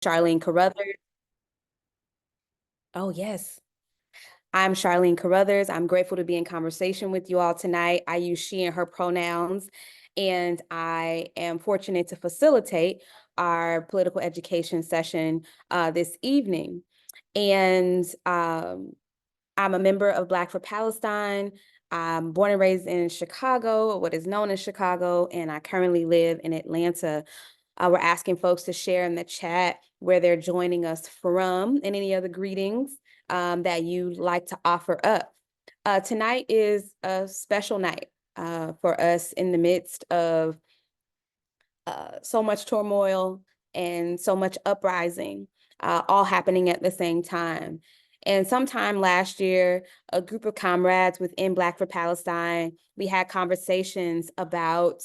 Charlene Carruthers. Oh, yes. I'm Charlene Carruthers. I'm grateful to be in conversation with you all tonight. I use she and her pronouns, and I am fortunate to facilitate our political education session this evening. And I'm a member of Black for Palestine. I'm born and raised in Chicago, what is known as Chicago, and I currently live in Atlanta. We're asking folks to share in the chat where they're joining us from and any other greetings that you'd like to offer up. Tonight is a special night for us in the midst of so much turmoil and so much uprising, all happening at the same time. And sometime last year, a group of comrades within Black for Palestine, we had conversations about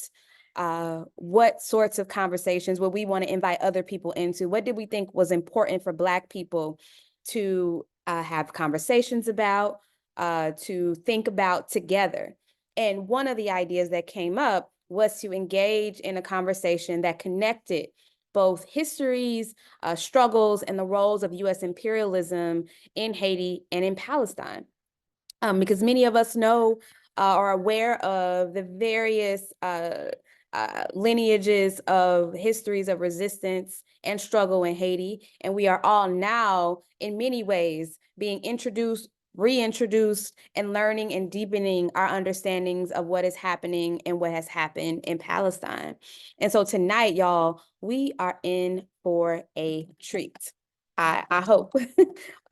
what sorts of conversations would we want to invite other people into? What did we think was important for Black people to have conversations about, to think about together? And one of the ideas that came up was to engage in a conversation that connected both histories, struggles, and the roles of U.S. imperialism in Haiti and in Palestine. Because many of us know or are aware of the various lineages of histories of resistance and struggle in Haiti. And we are all now, in many ways, being introduced, reintroduced, and learning and deepening our understandings of what is happening and what has happened in Palestine. And so tonight, y'all, we are in for a treat. I hope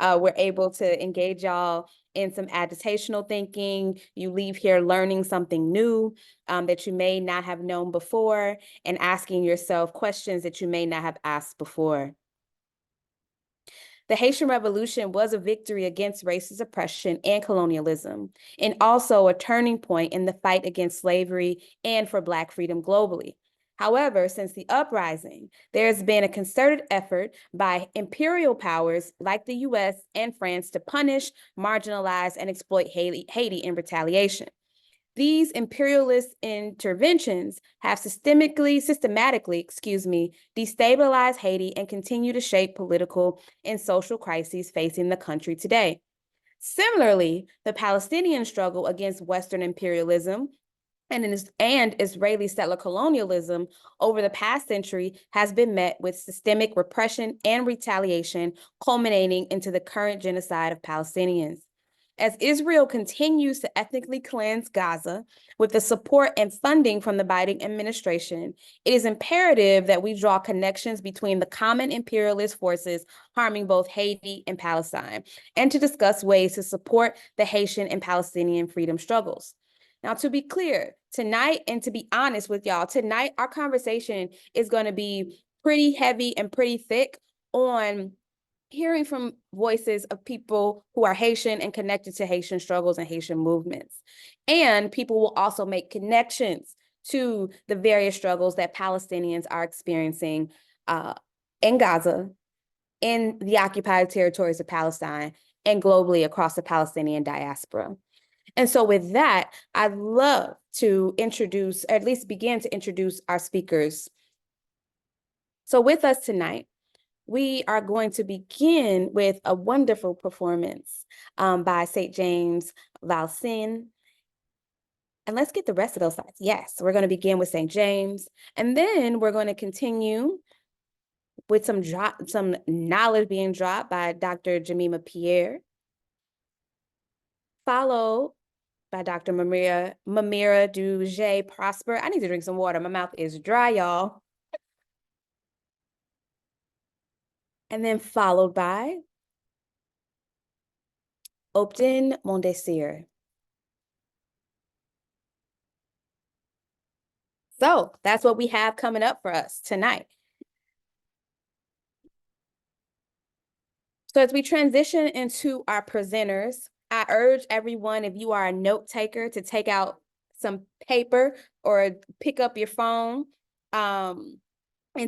we're able to engage y'all in some agitational thinking. You leave here learning something new that you may not have known before, and asking yourself questions that you may not have asked before. The Haitian Revolution was a victory against racist oppression and colonialism, and also a turning point in the fight against slavery and for Black freedom globally. However, since the uprising, there has been a concerted effort by imperial powers like the US and France to punish, marginalize, and exploit Haiti in retaliation. These imperialist interventions have systematically, destabilized Haiti and continue to shape political and social crises facing the country today. Similarly, the Palestinian struggle against Western imperialism and Israeli settler colonialism over the past century has been met with systemic repression and retaliation, culminating into the current genocide of Palestinians. As Israel continues to ethnically cleanse Gaza with the support and funding from the Biden administration, it is imperative that we draw connections between the common imperialist forces harming both Haiti and Palestine, and to discuss ways to support the Haitian and Palestinian freedom struggles. Now, to be clear, tonight, and to be honest with y'all, tonight our conversation is going to be pretty heavy and pretty thick on hearing from voices of people who are Haitian and connected to Haitian struggles and Haitian movements. And people will also make connections to the various struggles that Palestinians are experiencing in Gaza, in the occupied territories of Palestine, and globally across the Palestinian diaspora. And so with that, I'd love to introduce, or at least begin to introduce our speakers. So with us tonight, we are going to begin with a wonderful performance by St. James Valsin. And let's get the rest of those slides. Yes, we're going to begin with St. James, and then we're going to continue with some knowledge being dropped by Dr. Jemima Pierre, followed by Dr. Mamyrah Dougé-Prosper. I need to drink some water. My mouth is dry, y'all. And then followed by Obden Mondésir. So that's what we have coming up for us tonight. So as we transition into our presenters, I urge everyone, if you are a note taker, to take out some paper or pick up your phone and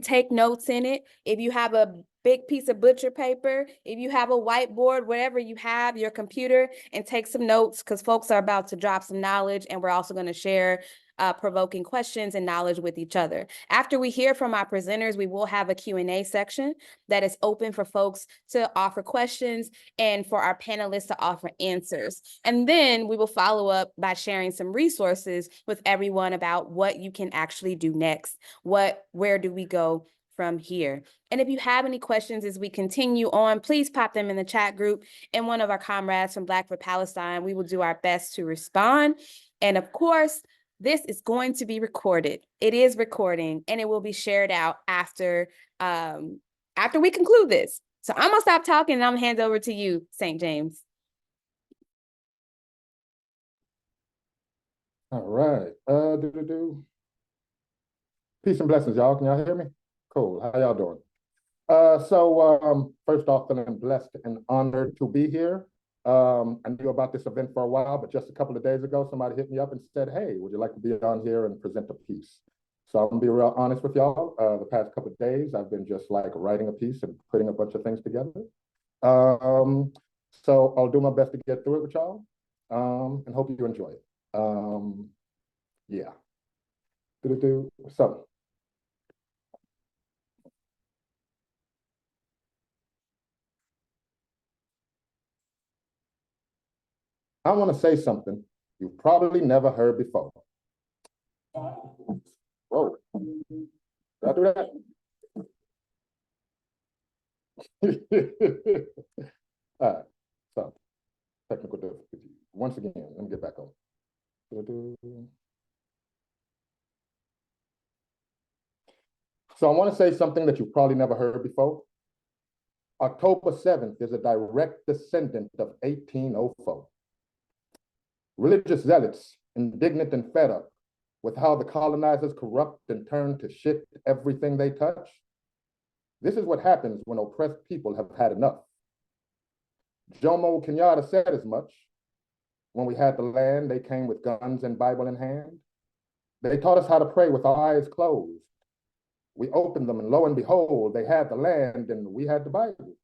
take notes in it. If you have a big piece of butcher paper, if you have a whiteboard, whatever you have, your computer, and take some notes, because folks are about to drop some knowledge, and we're also going to share provoking questions and knowledge with each other. After we hear from our presenters, we will have a Q&A section that is open for folks to offer questions and for our panelists to offer answers. And then we will follow up by sharing some resources with everyone about what you can actually do next. Where do we go from here? And if you have any questions as we continue on, please pop them in the chat group, and one of our comrades from Black for Palestine, we will do our best to respond. And of course, this is going to be recorded. It is recording, and it will be shared out after we conclude this. So I'm gonna stop talking and I'm gonna hand over to you, St. James. All right. Peace and blessings, y'all. Can y'all hear me? Cool. How y'all doing? First off, feeling blessed and honored to be here. I knew about this event for a while, but just a couple of days ago, somebody hit me up and said, hey, would you like to be on here and present a piece? So I'm gonna be real honest with y'all. The past couple of days, I've been just like writing a piece and putting a bunch of things together. So I'll do my best to get through it with y'all, and hope you enjoy it. Yeah. So, I want to say something you probably never heard before. Whoa. Did I do that? All right. So, technical difficulty. Once again, let me get back on. So I want to say something that you've probably never heard before. October 7th is a direct descendant of 1804. Religious zealots, indignant and fed up with how the colonizers corrupt and turn to shit everything they touch. This is what happens when oppressed people have had enough. Jomo Kenyatta said as much. When we had the land, they came with guns and Bible in hand. They taught us how to pray with our eyes closed. We opened them, and lo and behold, they had the land and we had the Bible.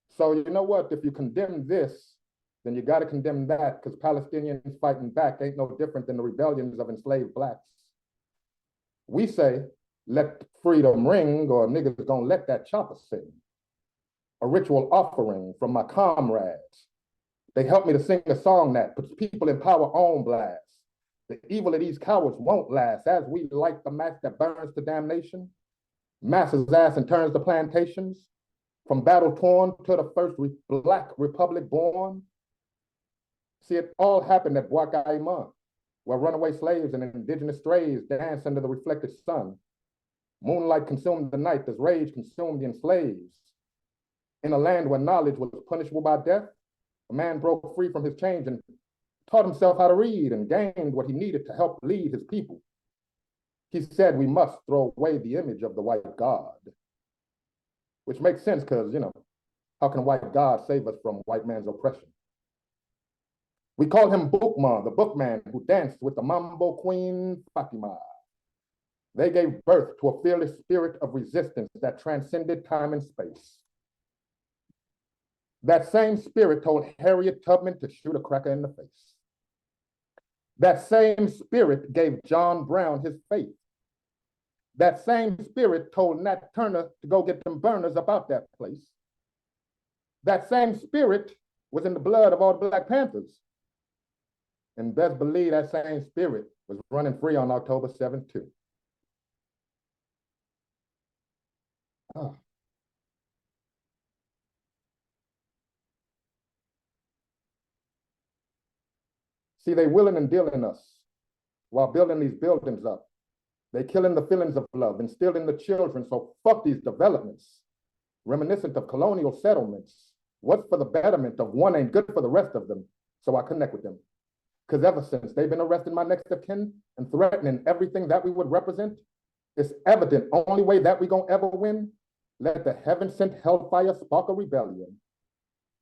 So you know what? If you condemn this, then you got to condemn that, because Palestinians fighting back ain't no different than the rebellions of enslaved blacks. We say, let freedom ring, or niggas gonna let that chopper sing. A ritual offering from my comrades. They helped me to sing a song that puts people in power on blast. The evil of these cowards won't last, as we light the match that burns to damnation. Masses ass and turns to plantations. From battle torn to the first Black Republic born. See, it all happened at Bouakaïman, where runaway slaves and indigenous strays dance under the reflected sun. Moonlight consumed the night as rage consumed the enslaved. In a land where knowledge was punishable by death, a man broke free from his chains and taught himself how to read and gained what he needed to help lead his people. He said we must throw away the image of the white God, which makes sense because, you know, how can a white God save us from white man's oppression? We call him Boukman, the bookman who danced with the Mambo queen Fatima. They gave birth to a fearless spirit of resistance that transcended time and space. That same spirit told Harriet Tubman to shoot a cracker in the face. That same spirit gave John Brown his faith. That same spirit told Nat Turner to go get them burners about that place. That same spirit was in the blood of all the Black Panthers. And best believe that same spirit was running free on October 7th too. Oh. See, they willing and dealing us while building these buildings up. They killing the feelings of love, instilling the children, so fuck these developments. Reminiscent of colonial settlements. What's for the betterment of one ain't good for the rest of them, so I connect with them. Because ever since they've been arresting my next of kin and threatening everything that we would represent, it's evident only way that we gonna ever win, let the heaven-sent hellfire spark a rebellion.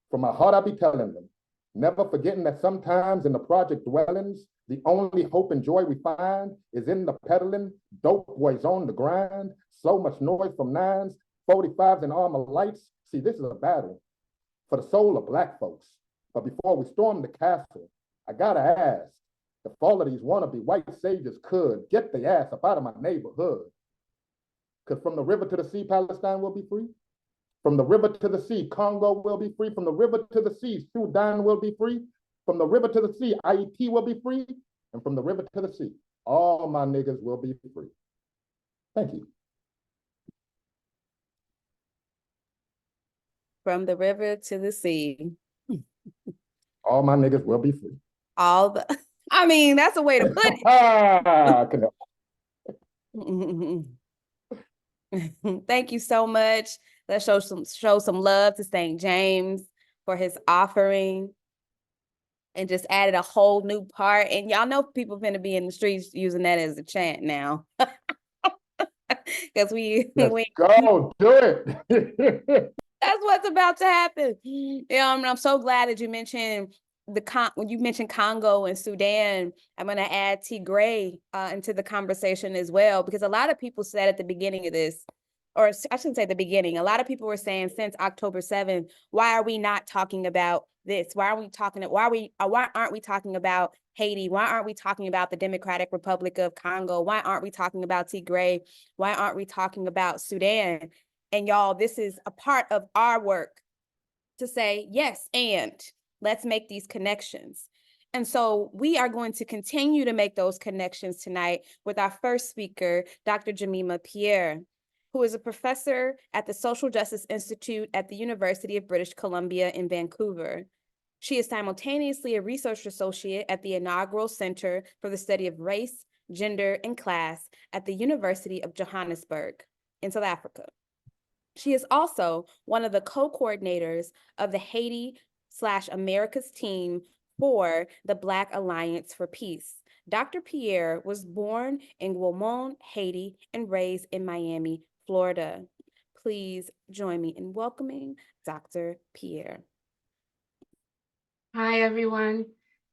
From my heart I be telling them, never forgetting that sometimes in the project dwellings, the only hope and joy we find is in the peddling, dope boys on the grind, so much noise from 9s, 45s, and armor lights. See, this is a battle for the soul of Black folks. But before we storm the castle, I gotta ask, If all of these wannabe white saviors could get their ass up out of my neighborhood, because from the river to the sea, Palestine will be free. From the river to the sea, Congo will be free. From the river to the sea, Sudan will be free. From the river to the sea, Haiti will be free. And from the river to the sea, all my niggas will be free. Thank you. From the river to the sea. All my niggas will be free. All the, I mean, that's a way to put it. Thank you so much. Let's show some love to St. James for his offering, and just added a whole new part. And y'all know people finna be in the streets using that as a chant now. Because go do it. That's what's about to happen. And I'm so glad that you mentioned when you mentioned Congo and Sudan. I'm going to add Tigray into the conversation as well, because a lot of people said at the beginning of this, or I shouldn't say the beginning, a lot of people were saying since October 7th, why are we not talking about this? Why aren't we talking about Haiti? Why aren't we talking about the Democratic Republic of Congo? Why aren't we talking about Tigray? Why aren't we talking about Sudan? And y'all, this is a part of our work to say, yes, and let's make these connections. And so we are going to continue to make those connections tonight with our first speaker, Dr. Jemima Pierre, who is a professor at the Social Justice Institute at the University of British Columbia in Vancouver. She is simultaneously a research associate at the inaugural Center for the Study of Race, Gender, and Class at the University of Johannesburg in South Africa. She is also one of the co-coordinators of the Haiti/America's team for the Black Alliance for Peace. Dr. Pierre was born in Guillemont, Haiti, and raised in Miami, Florida. Please join me in welcoming Dr. Pierre. Hi, everyone.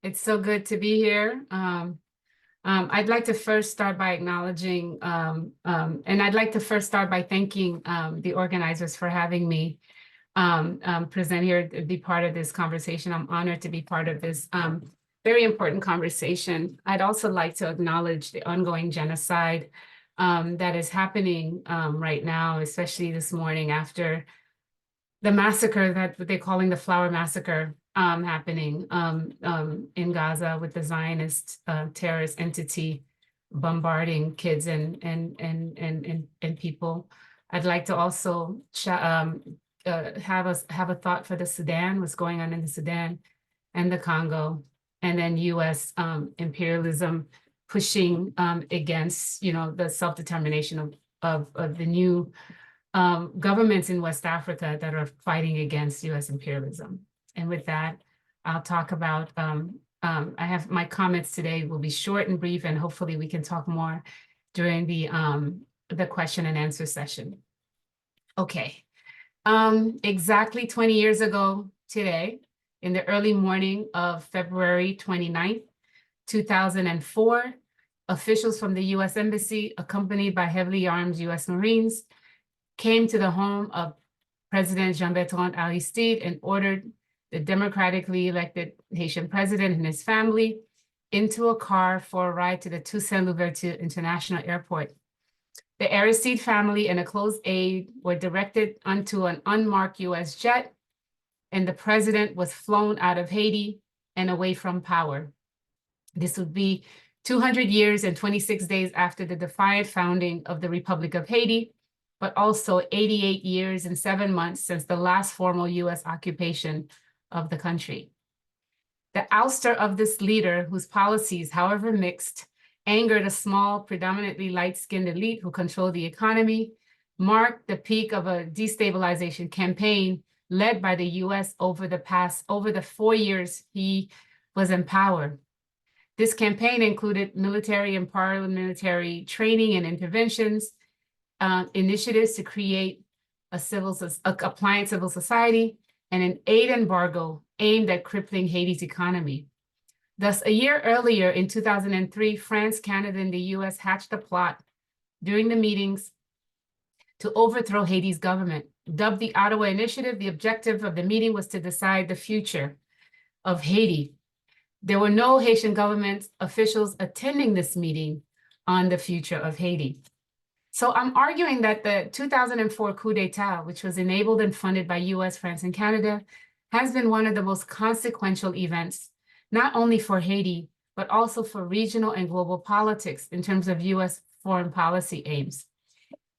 It's so good to be here. I'd like to first start by acknowledging, and I'd like to first start by thanking the organizers for having me present here to be part of this conversation. I'm honored to be part of this very important conversation. I'd also like to acknowledge the ongoing genocide that is happening right now, especially this morning after the massacre that what they're calling the Flower Massacre happening in Gaza, with the Zionist terrorist entity bombarding kids and people. I'd like to also have a thought for the Sudan, what's going on in the Sudan and the Congo, and then U.S. imperialism pushing against, the self-determination of the new governments in West Africa that are fighting against U.S. imperialism. And with that, I'll talk about, I have my comments today will be short and brief, and hopefully we can talk more during the question and answer session. Okay, exactly 20 years ago today, in the early morning of February 29th, 2004, officials from the U.S. Embassy, accompanied by heavily armed U.S. Marines, came to the home of President Jean-Bertrand Aristide and ordered the democratically elected Haitian president and his family into a car for a ride to the Toussaint Louverture International Airport. The Aristide family and a close aide were directed onto an unmarked U.S. jet, and the president was flown out of Haiti and away from power. This would be 200 years and 26 days after the defiant founding of the Republic of Haiti, but also 88 years and 7 months since the last formal U.S. occupation of the country. The ouster of this leader, whose policies, however mixed, angered a small, predominantly light-skinned elite who controlled the economy, marked the peak of a destabilization campaign led by the U.S. over the 4 years he was in power. This campaign included military and paramilitary training and interventions, initiatives to create a compliant civil society, and an aid embargo aimed at crippling Haiti's economy. Thus, a year earlier, in 2003, France, Canada, and the US hatched a plot during the meetings to overthrow Haiti's government. Dubbed the Ottawa Initiative, the objective of the meeting was to decide the future of Haiti. There were no Haitian government officials attending this meeting on the future of Haiti. So I'm arguing that the 2004 coup d'etat, which was enabled and funded by US, France, and Canada, has been one of the most consequential events, not only for Haiti, but also for regional and global politics in terms of US foreign policy aims.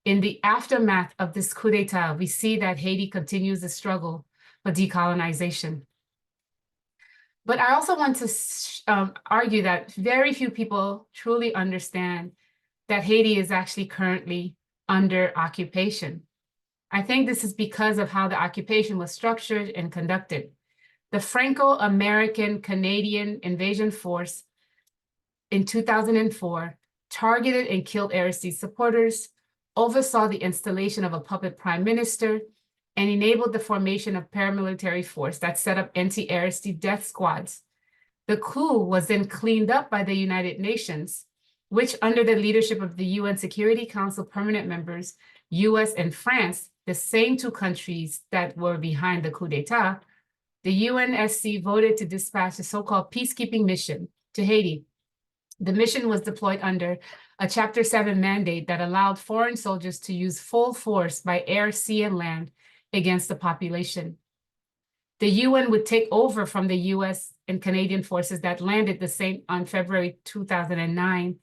In the aftermath of this coup d'etat, we see that Haiti continues the struggle for decolonization. But I also want to argue that very few people truly understand that Haiti is actually currently under occupation. I think this is because of how the occupation was structured and conducted. The Franco-American Canadian invasion force in 2004 targeted and killed Aristide supporters, oversaw the installation of a puppet prime minister, and enabled the formation of paramilitary force that set up anti-Aristide death squads. The coup was then cleaned up by the United Nations, which under the leadership of the UN Security Council permanent members, US and France, the same two countries that were behind the coup d'etat, the UNSC voted to dispatch a so-called peacekeeping mission to Haiti. The mission was deployed under a Chapter 7 mandate that allowed foreign soldiers to use full force by air, sea, and land against the population. The UN would take over from the US and Canadian forces that landed on February 2009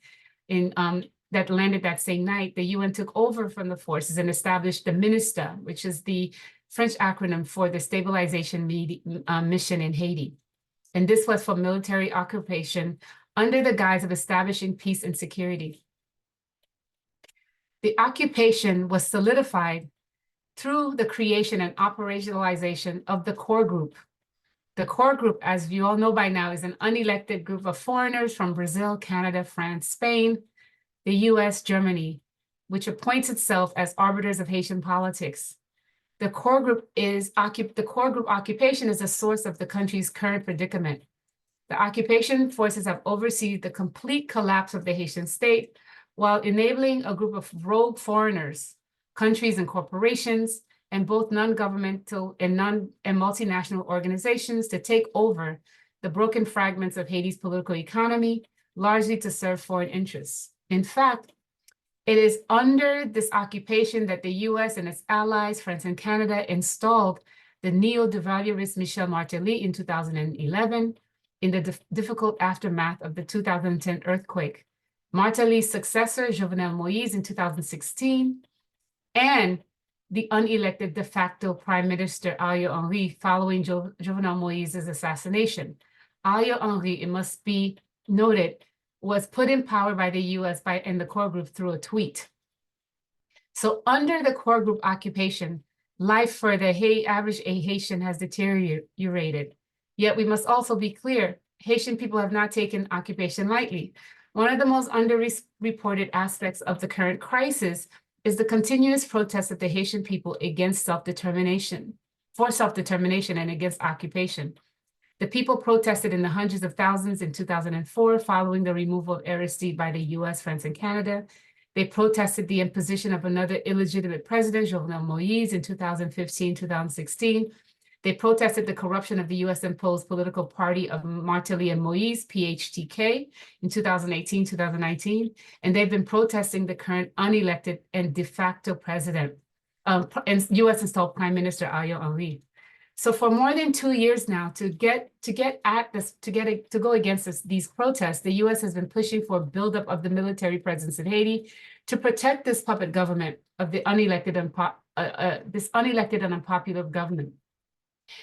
that landed that same night. The UN took over from the forces and established the MINUSTA, which is the French acronym for the Stabilization Mission in Haiti. And this was for military occupation under the guise of establishing peace and security. The occupation was solidified through the creation and operationalization of the core group. The core group, as you all know by now, is an unelected group of foreigners from Brazil, Canada, France, Spain, the US, Germany, which appoints itself as arbiters of Haitian politics. The core group occupation is a source of the country's current predicament. The occupation forces have overseen the complete collapse of the Haitian state while enabling a group of rogue foreigners, countries and corporations, and both non-governmental and multinational organizations to take over the broken fragments of Haiti's political economy, largely to serve foreign interests. In fact, it is under this occupation that the US and its allies, France and Canada, installed the neo-devaluerist Michel Martelly in 2011 in the difficult aftermath of the 2010 earthquake, Martelly's successor, Jovenel Moïse, in 2016, and the unelected de facto Prime Minister Ariel Henry following Jovenel Moïse's assassination. Ariel Henry, it must be noted, was put in power by the US and the core group through a tweet. So under the core group occupation, life for the average Haitian has deteriorated. Yet we must also be clear, Haitian people have not taken occupation lightly. One of the most underreported aspects of the current crisis is the continuous protest of the Haitian people against self-determination and against occupation. The people protested in the hundreds of thousands in 2004 following the removal of Aristide by the US, France, and Canada. They protested the imposition of another illegitimate president, Jovenel Moïse, in 2015, 2016. They protested the corruption of the US-imposed political party of Martelly and Moïse, PHTK, in 2018, 2019. And they've been protesting the current unelected and de facto president and US-installed Prime Minister Ariel Henry. So for more than 2 years now, to go against these protests, the US has been pushing for a buildup of the military presence in Haiti to protect this puppet government of the unelected and unpopular government.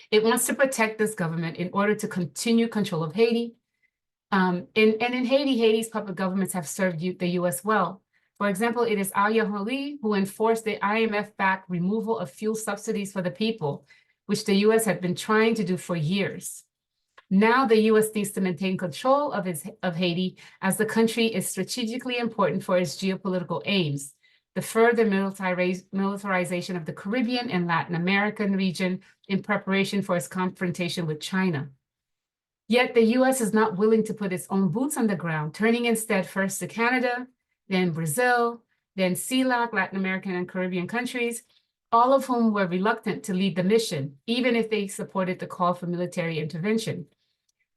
It wants to protect this government in order to continue control of Haiti. And in Haiti, Haiti's puppet governments have served the US well. For example, it is Ariel Henry who enforced the IMF-backed removal of fuel subsidies for the people, which the US had been trying to do for years. Now the US needs to maintain control of Haiti as the country is strategically important for its geopolitical aims, the further militarization of the Caribbean and Latin American region in preparation for its confrontation with China. Yet the US is not willing to put its own boots on the ground, turning instead first to Canada, then Brazil, then CELAC, Latin American and Caribbean countries, all of whom were reluctant to lead the mission, even if they supported the call for military intervention.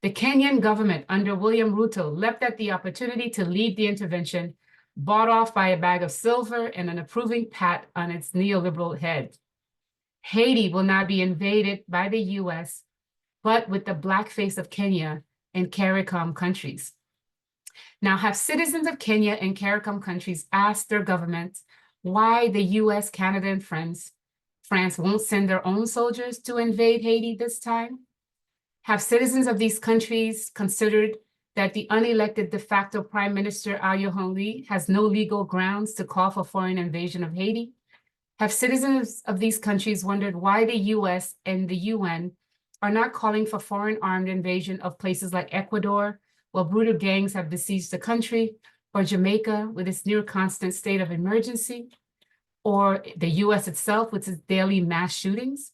The The Kenyan government under William Ruto leapt at the opportunity to lead the intervention, bought off by a bag of silver and an approving pat on its neoliberal head. Haiti will not be invaded by the US, but with the blackface of Kenya and CARICOM countries. Now, have citizens of Kenya and CARICOM countries asked their governments why the US, Canada, and France won't send their own soldiers to invade Haiti this time? Have citizens of these countries considered that the unelected de facto Prime Minister Ariel Henry has no legal grounds to call for foreign invasion of Haiti? Have citizens of these countries wondered why the US and the UN are not calling for foreign armed invasion of places like Ecuador, while brutal gangs have besieged the country, or Jamaica with its near constant state of emergency, or the US itself with its daily mass shootings?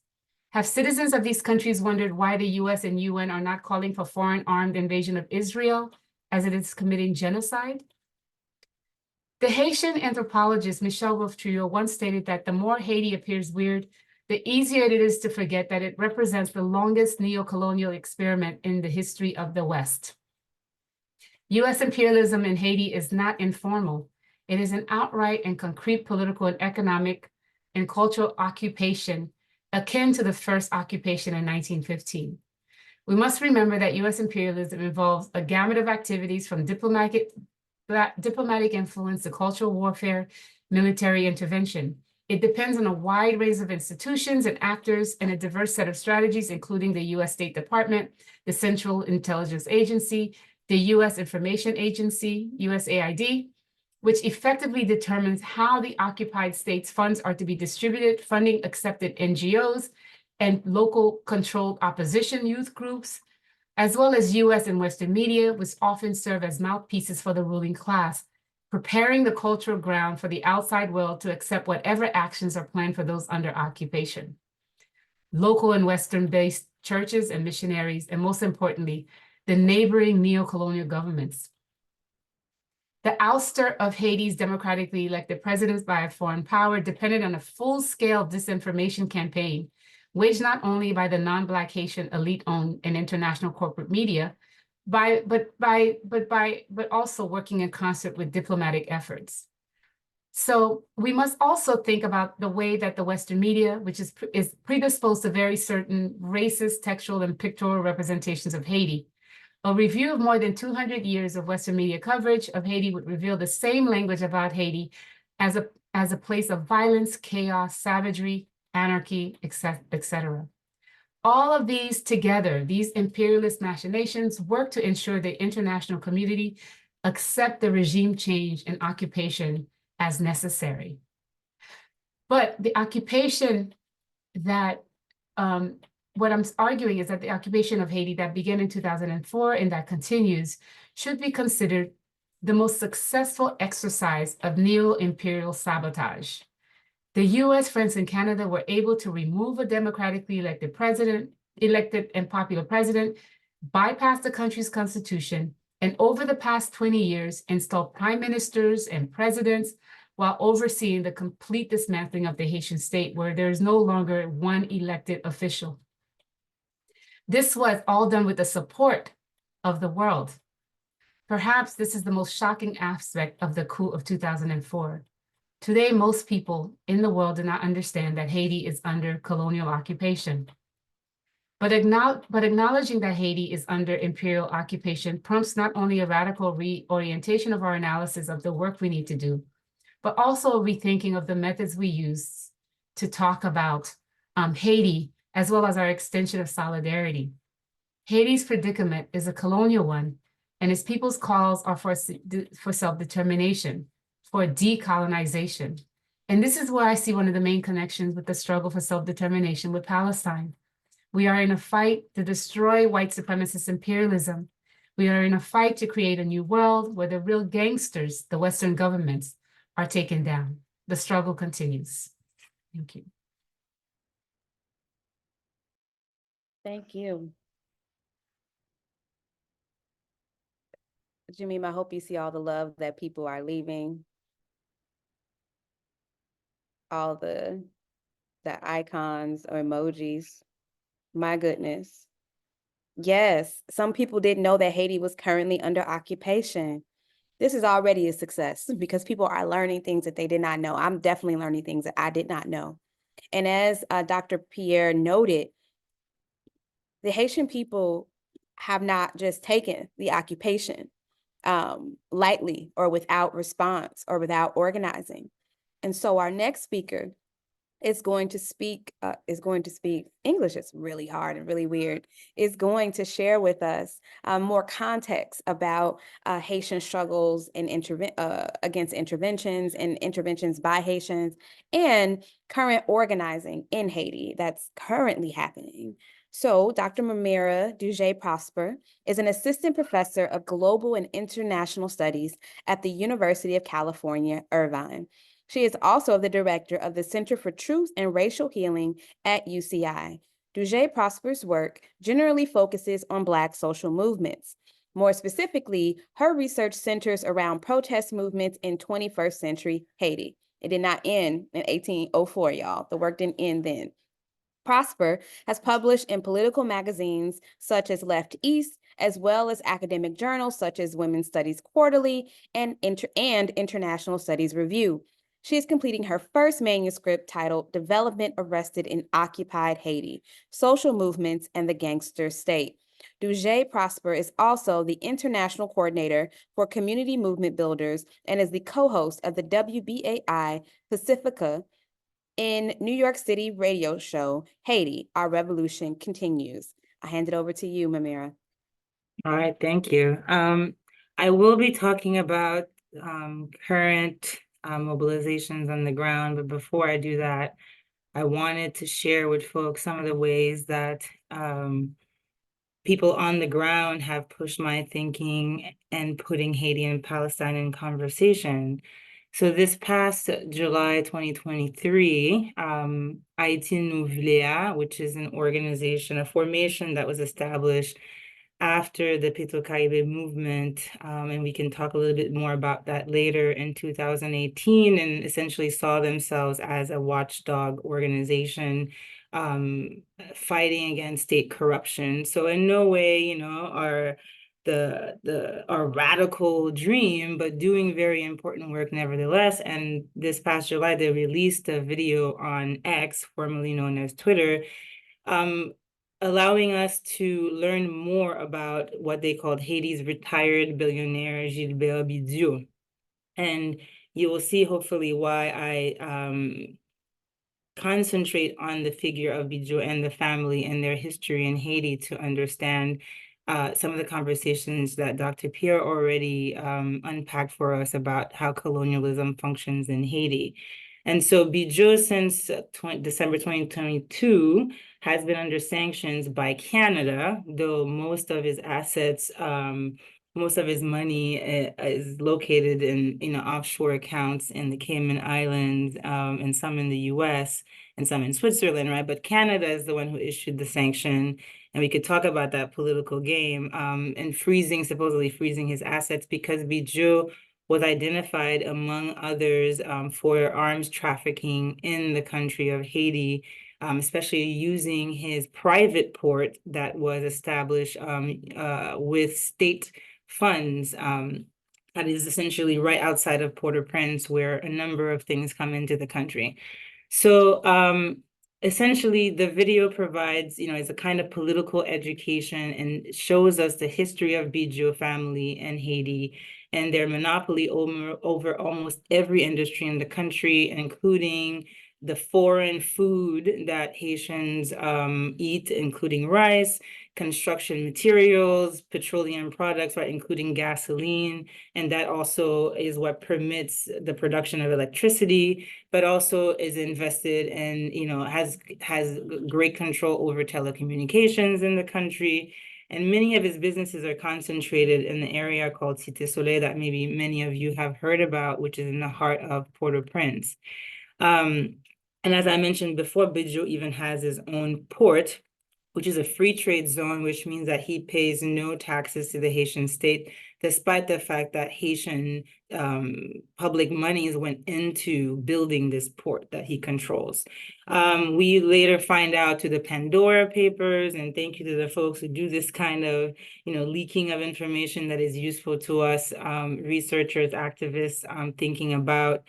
Have citizens of these countries wondered why the US and UN are not calling for foreign armed invasion of Israel as it is committing genocide? The Haitian anthropologist Michel Wolfe-Trio once stated that the more Haiti appears weird, the easier it is to forget that it represents the longest neo-colonial experiment in the history of the West. US imperialism in Haiti is not informal. It is an outright and concrete political and economic and cultural occupation akin to the first occupation in 1915. We must remember that US imperialism involves a gamut of activities from diplomatic influence to cultural warfare, military intervention. It depends on a wide range of institutions and actors and a diverse set of strategies, including the US State Department, the Central Intelligence Agency, the US Information Agency, USAID, which effectively determines how the occupied states' funds are to be distributed, funding accepted NGOs and local controlled opposition youth groups, as well as US and Western media, which often serve as mouthpieces for the ruling class, preparing the cultural ground for the outside world to accept whatever actions are planned for those under occupation. Local and Western-based churches and missionaries, and most importantly, the neighboring neo-colonial governments. The ouster of Haiti's democratically elected presidents by a foreign power depended on a full-scale disinformation campaign, waged not only by the non-Black Haitian elite-owned and international corporate media, but also working in concert with diplomatic efforts. So we must also think about the way that the Western media, which is predisposed to very certain racist, textual, and pictorial representations of Haiti. A review of more than 200 years of Western media coverage of Haiti would reveal the same language about Haiti as a place of violence, chaos, savagery, anarchy, etc. All of these together, these imperialist machinations, work to ensure the international community accept the regime change and occupation as necessary. But the occupation that what I'm arguing is that the occupation of Haiti that began in 2004 and that continues should be considered the most successful exercise of neo-imperial sabotage. The US, France, and Canada were able to remove a democratically elected and popular president, bypass the country's constitution, and over the past 20 years, install prime ministers and presidents while overseeing the complete dismantling of the Haitian state, where there is no longer one elected official. This was all done with the support of the world. Perhaps this is the most shocking aspect of the coup of 2004. Today, most people in the world do not understand that Haiti is under colonial occupation. But acknowledging that Haiti is under imperial occupation prompts not only a radical reorientation of our analysis of the work we need to do, but also a rethinking of the methods we use to talk about Haiti, as well as our extension of solidarity. Haiti's predicament is a colonial one, and its people's calls are for self-determination, for decolonization. And this is where I see one of the main connections with the struggle for self-determination with Palestine. We are in a fight to destroy white supremacist imperialism. We are in a fight to create a new world where the real gangsters, the Western governments, are taken down. The struggle continues. Thank you. Thank you. Jemima, I hope you see all the love that people are leaving. All the icons or emojis. My goodness. Yes, some people didn't know that Haiti was currently under occupation. This is already a success because people are learning things that they did not know. I'm definitely learning things that I did not know. And as Dr. Pierre noted, the Haitian people have not just taken the occupation lightly or without response or without organizing. And so our next speaker is going to speak English. It's really hard and really weird. Is going to share with us more context about Haitian struggles and against interventions and interventions by Haitians and current organizing in Haiti that's currently happening. So Dr. Mamyrah Dougé-Prosper is an assistant professor of global and international studies at the University of California, Irvine. She is also the director of the Center for Truth and Racial Healing at UCI. Dougé-Prosper's work generally focuses on Black social movements. More specifically, her research centers around protest movements in 21st century Haiti. It did not end in 1804, y'all. The work didn't end then. Prosper has published in political magazines such as Left East, as well as academic journals such as Women's Studies Quarterly and International Studies Review. She is completing her first manuscript titled Development Arrested in Occupied Haiti, Social Movements and the Gangster State. Dougé-Prosper is also the international coordinator for community movement builders and is the co-host of the WBAI Pacifica in New York City radio show, Haiti, Our Revolution Continues. I hand it over to you, Mamyrah. All right, thank you. I will be talking about current mobilizations on the ground, but before I do that, I wanted to share with folks some of the ways that people on the ground have pushed my thinking and putting Haiti and Palestine in conversation. So this past July 2023, Haiti and which is an organization, a formation that was established after the Petro-Caribe movement, and we can talk a little bit more about that later, in 2018, and essentially saw themselves as a watchdog organization fighting against state corruption. So in no way, are our radical dream, but doing very important work nevertheless. And this past July, they released a video on X, formerly known as Twitter, allowing us to learn more about what they called Haiti's retired billionaire, Gilbert Bidjou. And you will see hopefully why I concentrate on the figure of Bidjou and the family and their history in Haiti to understand some of the conversations that Dr. Pierre already unpacked for us about how colonialism functions in Haiti. And so Bidjou, since December 2022, has been under sanctions by Canada, though most of his assets, most of his money is located in offshore accounts in the Cayman Islands, and some in the US and some in Switzerland, right? But Canada is the one who issued the sanction. And we could talk about that political game and supposedly freezing his assets, because Bidjou was identified, among others, for arms trafficking in the country of Haiti, especially using his private port that was established with state funds, that is essentially right outside of Port-au-Prince, where a number of things come into the country. So essentially, the video provides, is a kind of political education and shows us the history of Bidjou family and Haiti and their monopoly over almost every industry in the country, including the foreign food that Haitians eat, including rice, construction materials, petroleum products, right, including gasoline. And that also is what permits the production of electricity, but also is invested in, has great control over telecommunications in the country. And many of his businesses are concentrated in the area called Cité Soleil that maybe many of you have heard about, which is in the heart of Port-au-Prince. And as I mentioned before, Bidjou even has his own port, which is a free trade zone, which means that he pays no taxes to the Haitian state. despite the fact that Haitian public monies went into building this port that he controls. We later find out through the Pandora Papers, and thank you to the folks who do this kind of, leaking of information that is useful to us, researchers, activists, thinking about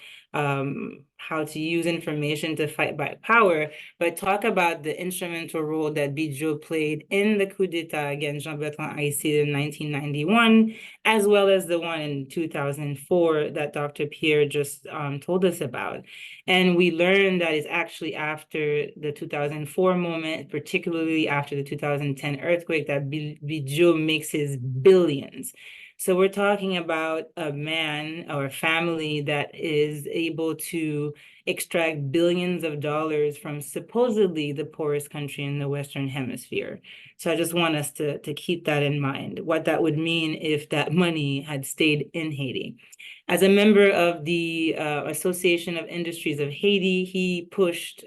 how to use information to fight back power, but talk about the instrumental role that Bidjo played in the coup d'etat against Jean-Bertrand Aristide in 1991, as well as the one in 2004 that Dr. Pierre just told us about. And we learned that it's actually after the 2004 moment, particularly after the 2010 earthquake, that Bidjo makes his billions. So we're talking about a man or a family that is able to extract billions of dollars from supposedly the poorest country in the Western Hemisphere. So I just want us to keep that in mind, what that would mean if that money had stayed in Haiti. As a member of the Association of Industries of Haiti, he pushed,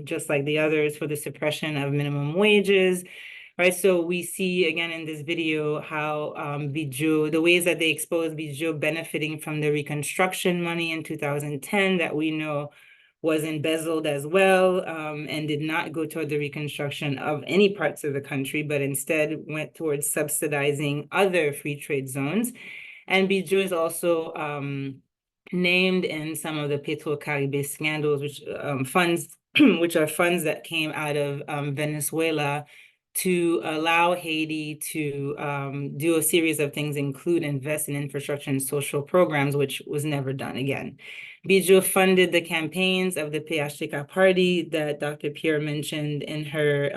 just like the others, for the suppression of minimum wages. Right, so we see again in this video how Bidjo, the ways that they expose Bidjo benefiting from the reconstruction money in 2010 that we know was embezzled as well, and did not go toward the reconstruction of any parts of the country, but instead went towards subsidizing other free trade zones. And Bidjo is also named in some of the Petro-Caribe scandals, which funds, which are funds that came out of Venezuela to allow Haiti to do a series of things, include invest in infrastructure and social programs, which was never done again. Bidjo funded the campaigns of the PHTK party that Dr. Pierre mentioned in her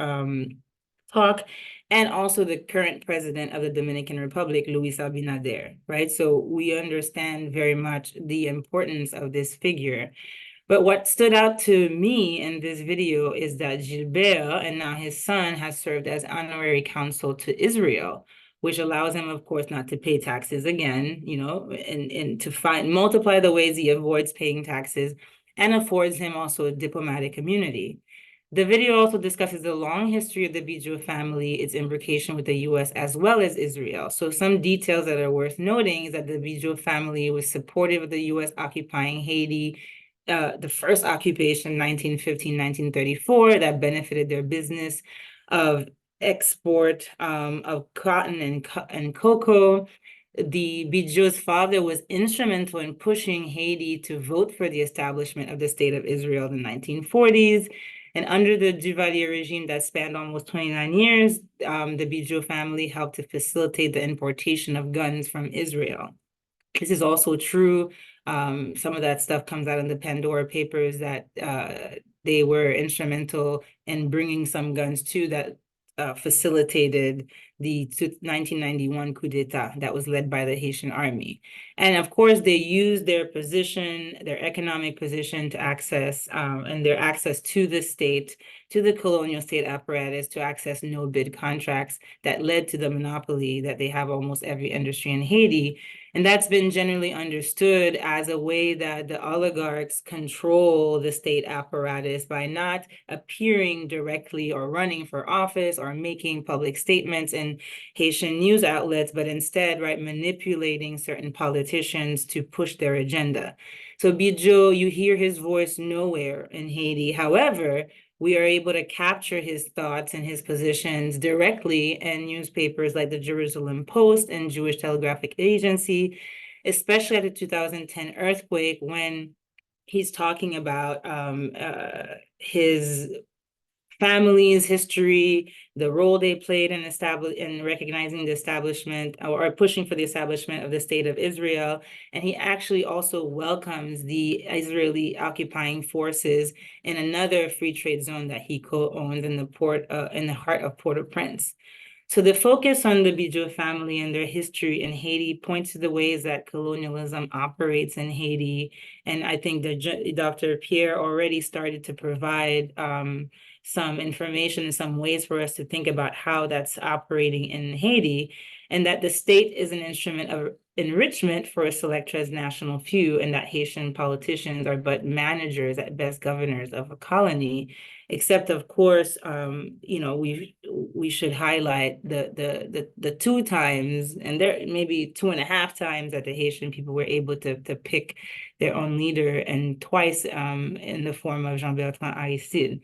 talk, and also the current president of the Dominican Republic, Luis Abinader, right? So we understand very much the importance of this figure. But what stood out to me in this video is that Gilbert, and now his son, has served as honorary consul to Israel, which allows him, of course, not to pay taxes again, and to multiply the ways he avoids paying taxes, and affords him also a diplomatic immunity. The video also discusses the long history of the Bidjo family, its imbrication with the U.S. as well as Israel. So some details that are worth noting is that the Bidjo family was supportive of the U.S. occupying Haiti, the first occupation, 1915, 1934, that benefited their business of export of cotton and cocoa. The Bidjo's father was instrumental in pushing Haiti to vote for the establishment of the State of Israel in the 1940s. And under the Duvalier regime that spanned almost 29 years, the Bidjo family helped to facilitate the importation of guns from Israel. This is also true. Some of that stuff comes out in the Pandora Papers that they were instrumental in bringing some guns too that facilitated the 1991 coup d'etat that was led by the Haitian army. And of course, they used their position, their economic position to access, and their access to the state, to the colonial state apparatus, to access no-bid contracts that led to the monopoly that they have almost every industry in Haiti. And that's been generally understood as a way that the oligarchs control the state apparatus by not appearing directly or running for office or making public statements in Haitian news outlets, but instead, right, manipulating certain politicians to push their agenda. So Bidjo, you hear his voice nowhere in Haiti. However, we are able to capture his thoughts and his positions directly in newspapers like the Jerusalem Post and Jewish Telegraphic Agency, especially at the 2010 earthquake, when he's talking about his family's history, the role they played in recognizing the establishment or pushing for the establishment of the State of Israel. And he actually also welcomes the Israeli occupying forces in another free trade zone that he co-owns in the heart of Port-au-Prince. So the focus on the Bidjo family and their history in Haiti points to the ways that colonialism operates in Haiti. And I think that Dr. Pierre already started to provide some information and some ways for us to think about how that's operating in Haiti, and that the state is an instrument of enrichment for a select transnational few, and that Haitian politicians are but managers at best, governors of a colony. Except, of course, you know, we should highlight the 2 times, and there maybe 2.5 times, that the Haitian people were able to pick their own leader, and twice in the form of Jean-Bertrand Aristide.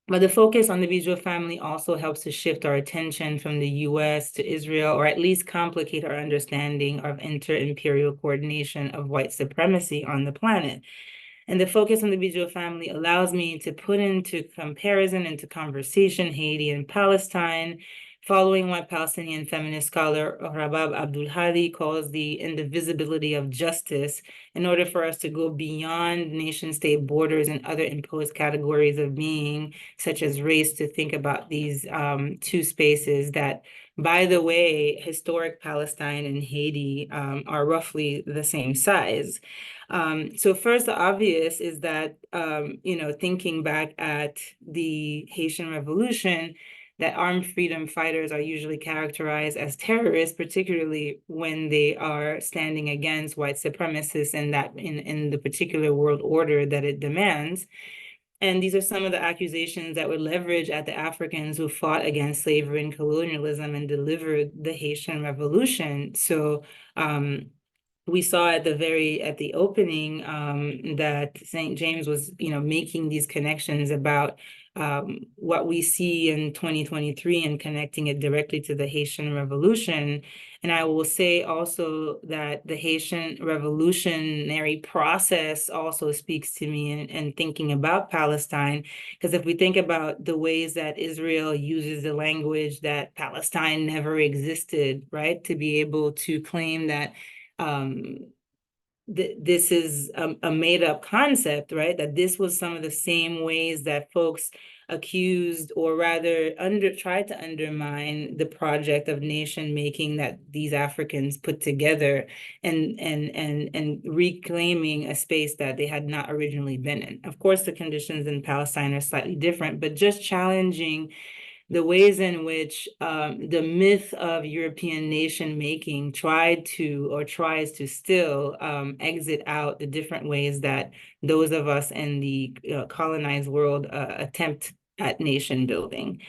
But the focus on the Bijou family also helps to shift our attention from the US to Israel, or at least complicate our understanding of inter-imperial coordination of white supremacy on the planet. And the focus on the Bijou family allows me to put into comparison, into conversation, Haiti and Palestine, following what Palestinian feminist scholar Rabab Abdul Hadi calls the indivisibility of justice, in order for us to go beyond nation-state borders and other imposed categories of being, such as race, to think about these 2 spaces that, by the way, historic Palestine and Haiti are roughly the same size. So first, the obvious is that, you know, thinking back at the Haitian Revolution, that armed freedom fighters are usually characterized as terrorists, particularly when they are standing against white supremacists and that in the particular world order that it demands. And these are some of the accusations that were leveraged at the Africans who fought against slavery and colonialism and delivered the Haitian Revolution. So we saw at the opening that St. James was, you know, making these connections about what we see in 2023 and connecting it directly to the Haitian Revolution. And I will say also that the Haitian revolutionary process also speaks to me in thinking about Palestine, because if we think about the ways that Israel uses the language that Palestine never existed, right, to be able to claim that this is a made-up concept, right? That this was some of the same ways that folks accused, or rather tried to undermine, the project of nation making that these Africans put together, and reclaiming a space that they had not originally been in. Of course, the conditions in Palestine are slightly different, but just challenging the ways in which the myth of European nation making tries to still exit out the different ways that those of us in the colonized world attempt at nation building.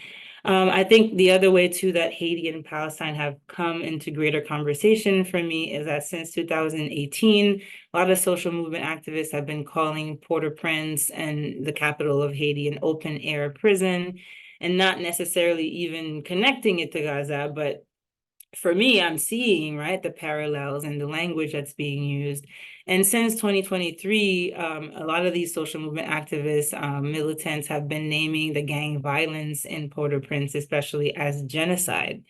I think the other way too that Haiti and Palestine have come into greater conversation for me is that since 2018, a lot of social movement activists have been calling Port-au-Prince and the capital of Haiti an open air prison, and not necessarily even connecting it to Gaza. But for me, I'm seeing, right, the parallels and the language that's being used. And since 2023, a lot of these social movement activists, militants, have been naming the gang violence in Port-au-Prince, especially, as genocide.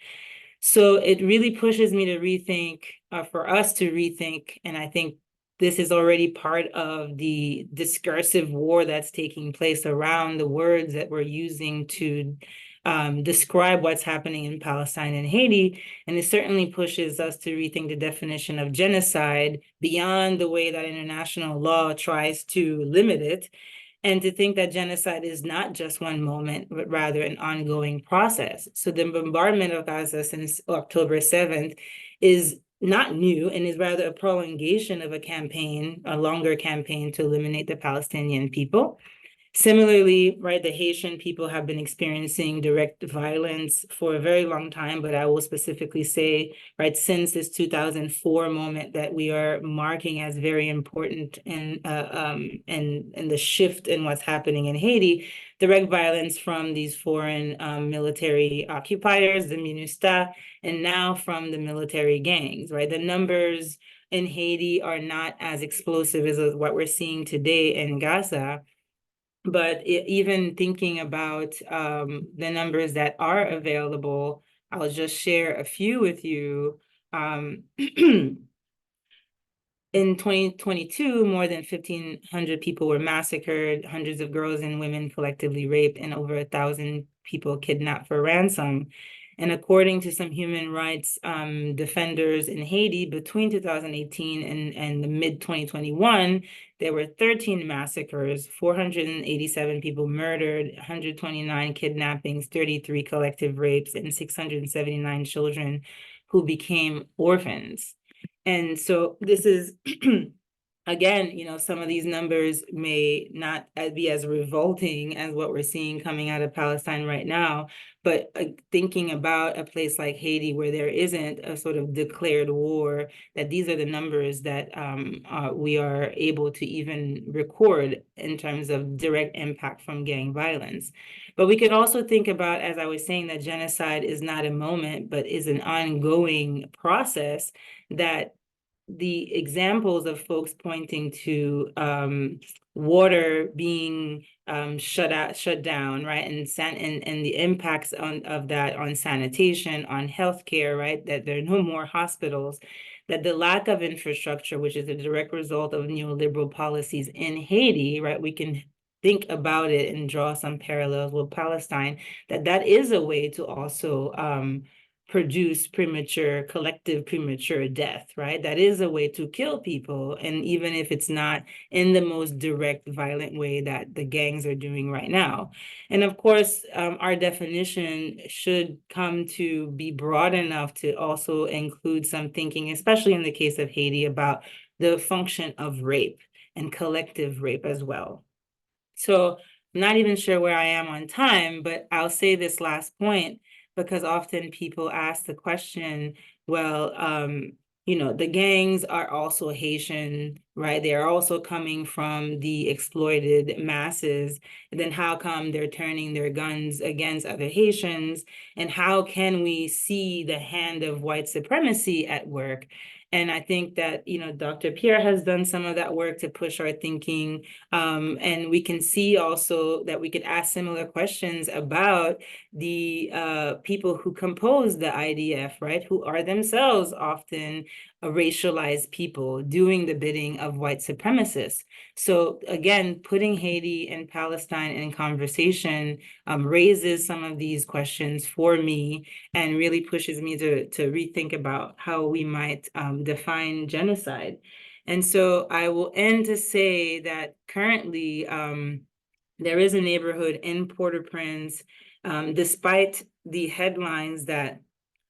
So it really pushes me to rethink, for us to rethink, and I think this is already part of the discursive war that's taking place around the words that we're using to describe what's happening in Palestine and Haiti. And it certainly pushes us to rethink the definition of genocide beyond the way that international law tries to limit it, and to think that genocide is not just one moment, but rather an ongoing process. So the bombardment of Gaza since October 7th is not new, and is rather a prolongation of a campaign, a longer campaign, to eliminate the Palestinian people. Similarly, right, the Haitian people have been experiencing direct violence for a very long time, but I will specifically say, right, since this 2004 moment that we are marking as very important in the shift in what's happening in Haiti, direct violence from these foreign military occupiers, the MINUSTA, and now from the military gangs, right? The numbers in Haiti are not as explosive as what we're seeing today in Gaza. But even thinking about the numbers that are available, I'll just share a few with you. In 2022, more than 1,500 people were massacred, hundreds of girls and women collectively raped, and over 1,000 people kidnapped for ransom. And according to some human rights defenders in Haiti, between 2018 and the mid-2021, there were 13 massacres, 487 people murdered, 129 kidnappings, 33 collective rapes, and 679 children who became orphans. And so this is, again, you know, some of these numbers may not be as revolting as what we're seeing coming out of Palestine right now, but thinking about a place like Haiti where there isn't a sort of declared war, that these are the numbers that we are able to even record in terms of direct impact from gang violence. But we could also think about, as I was saying, that genocide is not a moment, but is an ongoing process, that the examples of folks pointing to water being shut down, right, and the impacts of that on sanitation, on healthcare, right, that there are no more hospitals, that the lack of infrastructure, which is a direct result of neoliberal policies in Haiti, right, we can think about it and draw some parallels with Palestine, that is a way to also produce collective premature death, right? That is a way to kill people. And even if it's not in the most direct, violent way that the gangs are doing right now. And of course, our definition should come to be broad enough to also include some thinking, especially in the case of Haiti, about the function of rape and collective rape as well. So I'm not even sure where I am on time, but I'll say this last point, because often people ask the question, well, you know, the gangs are also Haitian, right? They are also coming from the exploited masses. And then how come they're turning their guns against other Haitians? And how can we see the hand of white supremacy at work? And I think that, you know, Dr. Pierre has done some of that work to push our thinking. And we can see also that we could ask similar questions about the people who compose the IDF, right? Who are themselves often a racialized people doing the bidding of white supremacists. So again, putting Haiti and Palestine in conversation raises some of these questions for me and really pushes me to rethink about how we might define genocide. And so I will end to say that currently there is a neighborhood in Port-au-Prince, despite the headlines that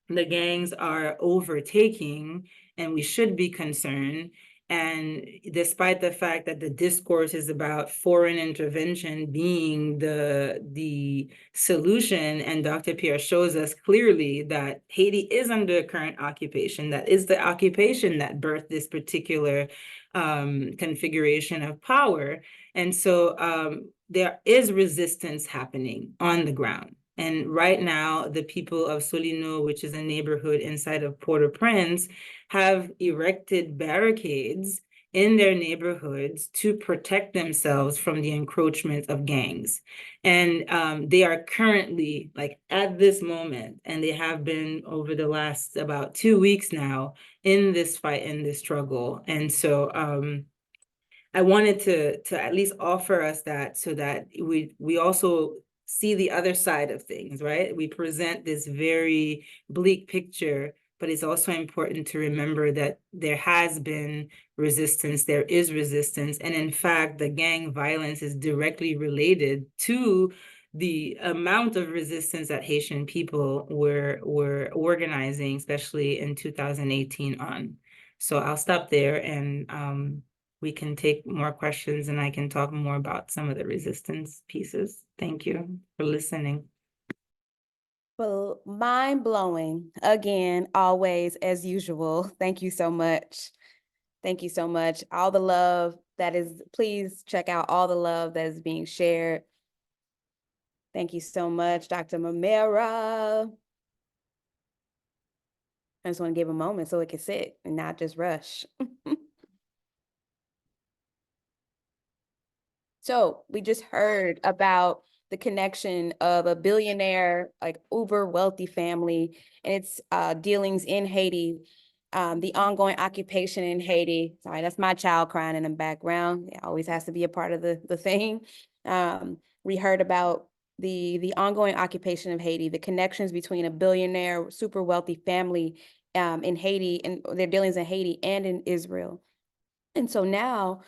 the gangs are overtaking, and we should be concerned. And despite the fact that the discourse is about foreign intervention being the solution, and Dr. Pierre shows us clearly that Haiti is under current occupation, that is the occupation that birthed this particular configuration of power. And so there is resistance happening on the ground. And right now, the people of Solino, which is a neighborhood inside of Port-au-Prince, have erected barricades in their neighborhoods to protect themselves from the encroachment of gangs. And they are currently, like at this moment, and they have been over the last about 2 weeks now, in this fight, in this struggle. And so I wanted to at least offer us that, so that we also see the other side of things, right? We present this very bleak picture, but it's also important to remember that there has been resistance, there is resistance, and in fact, the gang violence is directly related to the amount of resistance that Haitian people were organizing, especially in 2018 on. So I'll stop there, and we can take more questions, and I can talk more about some of the resistance pieces. Thank you for listening. Well, mind-blowing, again, always, as usual. Thank you so much. Thank you so much. All the love that is, please check out all the love that is being shared. Thank you so much, Dr. Mamyrah. I just want to give a moment so it can sit and not just rush. So we just heard about the connection of a billionaire, like uber wealthy family, and its dealings in Haiti, the ongoing occupation in Haiti. Sorry, that's my child crying in the background. It always has to be a part of the thing. We heard about the ongoing occupation of Haiti, the connections between a billionaire, super wealthy family in Haiti, and their dealings in Haiti and in Israel. And so now,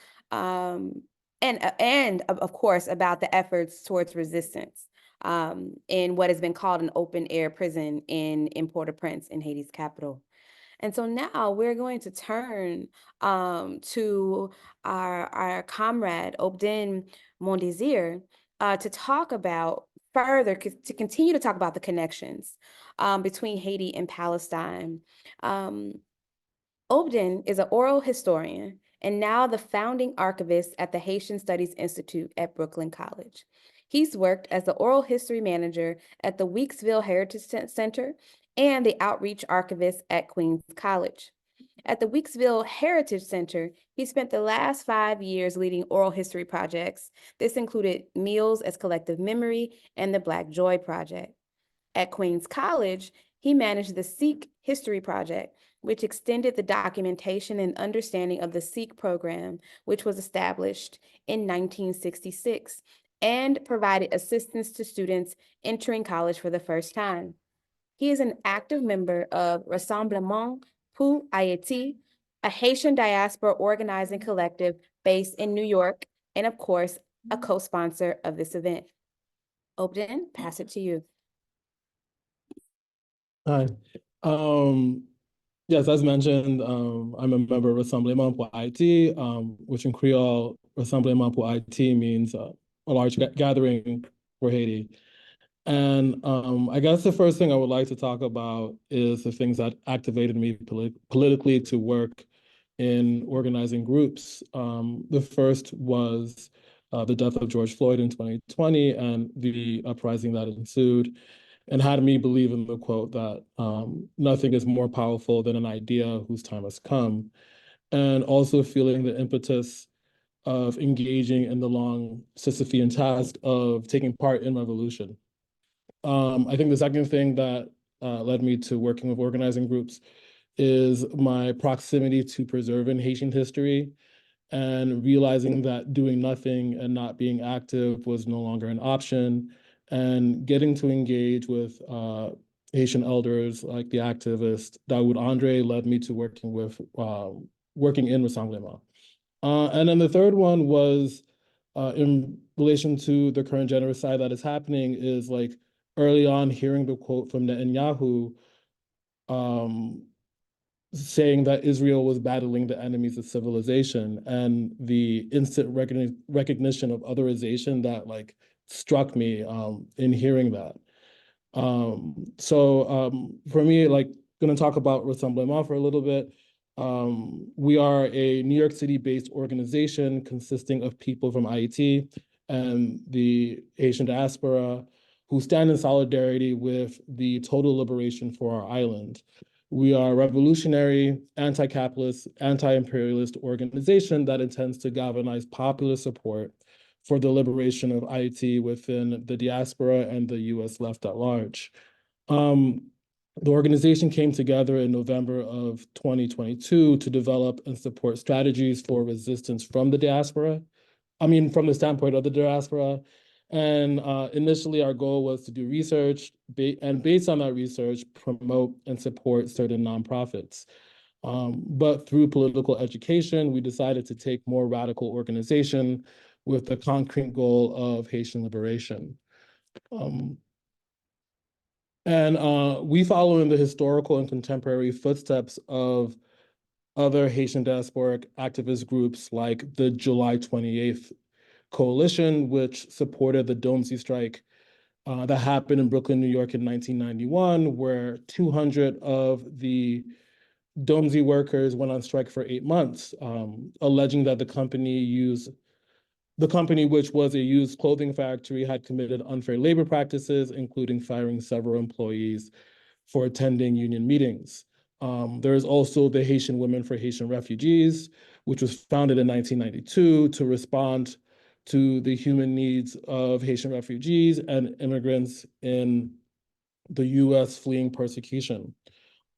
and of course, about the efforts towards resistance. in what has been called an open air prison in Port-au-Prince, in Haiti's capital. And so now we're going to turn to our comrade, Obden Mondésir, to talk about to continue to talk about the connections between Haiti and Palestine. Obden is an oral historian and now the founding archivist at the Haitian Studies Institute at Brooklyn College. He's worked as the oral history manager at the Weeksville Heritage Center and the outreach archivist at Queens College. At the Weeksville Heritage Center, he spent the last 5 years leading oral history projects. This included Meals as Collective Memory and the Black Joy Project. At Queens College, he managed the Sikh History Project, which extended the documentation and understanding of the Sikh program, which was established in 1966, and provided assistance to students entering college for the first time. He is an active member of Rassemblement pour Haïti, a Haitian diaspora organizing collective based in New York, and of course, a co-sponsor of this event. Obden, pass it to you. Hi. Yes, as mentioned, I'm a member of Rassemblement pour Haïti, which in Creole, Rassemblement pour Haïti means a large gathering for Haiti. And I guess the first thing I would like to talk about is the things that activated me politically to work in organizing groups. The first was the death of George Floyd in 2020 and the uprising that ensued, and had me believe in the quote that nothing is more powerful than an idea whose time has come, and also feeling the impetus of engaging in the long Sisyphean task of taking part in revolution. I think the second thing that led me to working with organizing groups is my proximity to preserving Haitian history and realizing that doing nothing and not being active was no longer an option, and getting to engage with Haitian elders like the activist Daoud Andre led me to working in Rassemblement. And then the third one was in relation to the current genocide that is happening is like early on hearing the quote from Netanyahu saying that Israel was battling the enemies of civilization, and the instant recognition of otherization that like struck me in hearing that. So for me, like gonna talk about Rassemblement for a little bit. We are a New York City-based organization consisting of people from Haiti and the Haitian diaspora who stand in solidarity with the total liberation for our island. We are a revolutionary, anti-capitalist, anti-imperialist organization that intends to galvanize popular support for the liberation of Haiti within the diaspora and the US left at large. The organization came together in November of 2022 to develop and support strategies for resistance from the diaspora. From the standpoint of the diaspora. And initially our goal was to do research and based on that research, promote and support certain nonprofits. But through political education, we decided to take more radical organization with the concrete goal of Haitian liberation. We follow in the historical and contemporary footsteps of other Haitian diasporic activist groups like the July 28th Coalition, which supported the Domesday strike that happened in Brooklyn, New York in 1991, where 200 of the Domesday workers went on strike for 8 months, alleging that the company, which was a used clothing factory, had committed unfair labor practices, including firing several employees for attending union meetings. There is also the Haitian Women for Haitian Refugees, which was founded in 1992 to respond to the human needs of Haitian refugees and immigrants in the US fleeing persecution.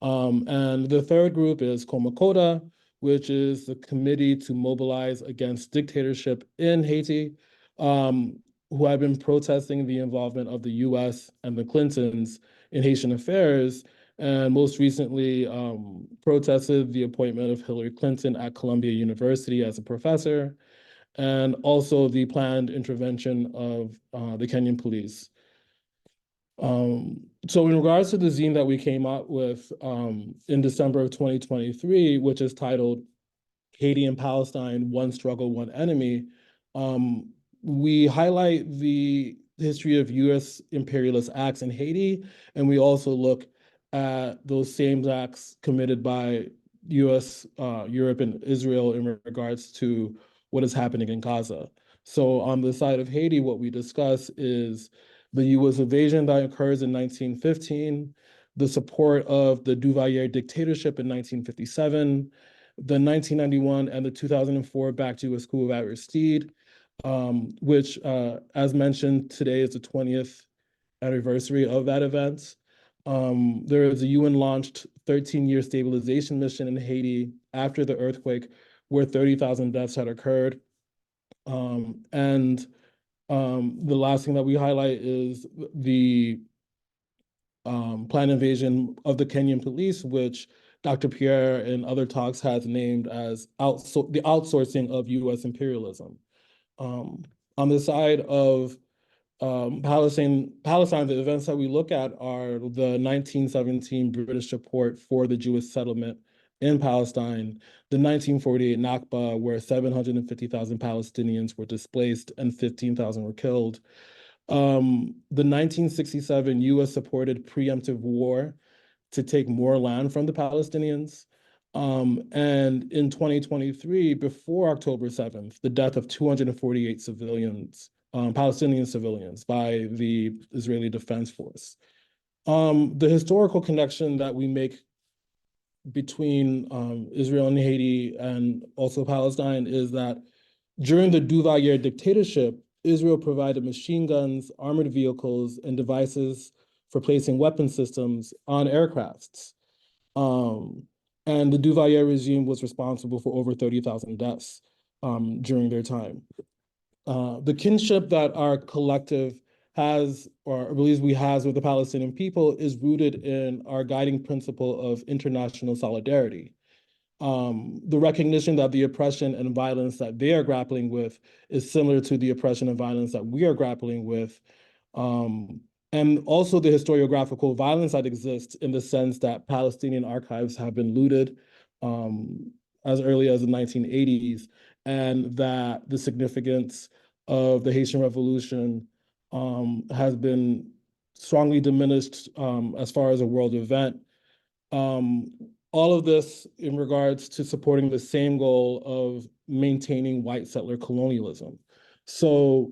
And the third group is Komakoda, which is the Committee to Mobilize Against Dictatorship in Haiti, who have been protesting the involvement of the US and the Clintons in Haitian affairs, and most recently protested the appointment of Hillary Clinton at Columbia University as a professor, and also the planned intervention of the Kenyan police. So in regards to the zine that we came out with in December of 2023, which is titled Haiti and Palestine, One Struggle, One Enemy, we highlight the history of US imperialist acts in Haiti, and we also look at those same acts committed by US, Europe, and Israel in regards to what is happening in Gaza. So on the side of Haiti, what we discuss is the US invasion that occurs in 1915, the support of the Duvalier dictatorship in 1957, the 1991 and the 2004 back to US coup of Aristide, which, as mentioned, today is the 20th anniversary of that event. There is a UN-launched 13-year stabilization mission in Haiti after the earthquake, where 30,000 deaths had occurred. The last thing that we highlight is the planned invasion of the Kenyan police, which Dr. Pierre in other talks has named as the outsourcing of US imperialism. On the side of Palestine, the events that we look at are the 1917 British support for the Jewish settlement in Palestine, the 1948 Nakba, where 750,000 Palestinians were displaced and 15,000 were killed. The 1967 US-supported preemptive war to take more land from the Palestinians. And in 2023, before October 7th, the death of 248 civilians, Palestinian civilians, by the Israeli Defense Force. The historical connection that we make between Israel and Haiti and also Palestine is that during the Duvalier dictatorship, Israel provided machine guns, armored vehicles, and devices for placing weapon systems on aircrafts. And the Duvalier regime was responsible for over 30,000 deaths during their time. The kinship that our collective has, or believes we has with the Palestinian people, is rooted in our guiding principle of international solidarity. The recognition that the oppression and violence that they are grappling with is similar to the oppression and violence that we are grappling with. And also the historiographical violence that exists in the sense that Palestinian archives have been looted as early as the 1980s, and that the significance of the Haitian Revolution has been strongly diminished as far as a world event. All of this in regards to supporting the same goal of maintaining white settler colonialism. So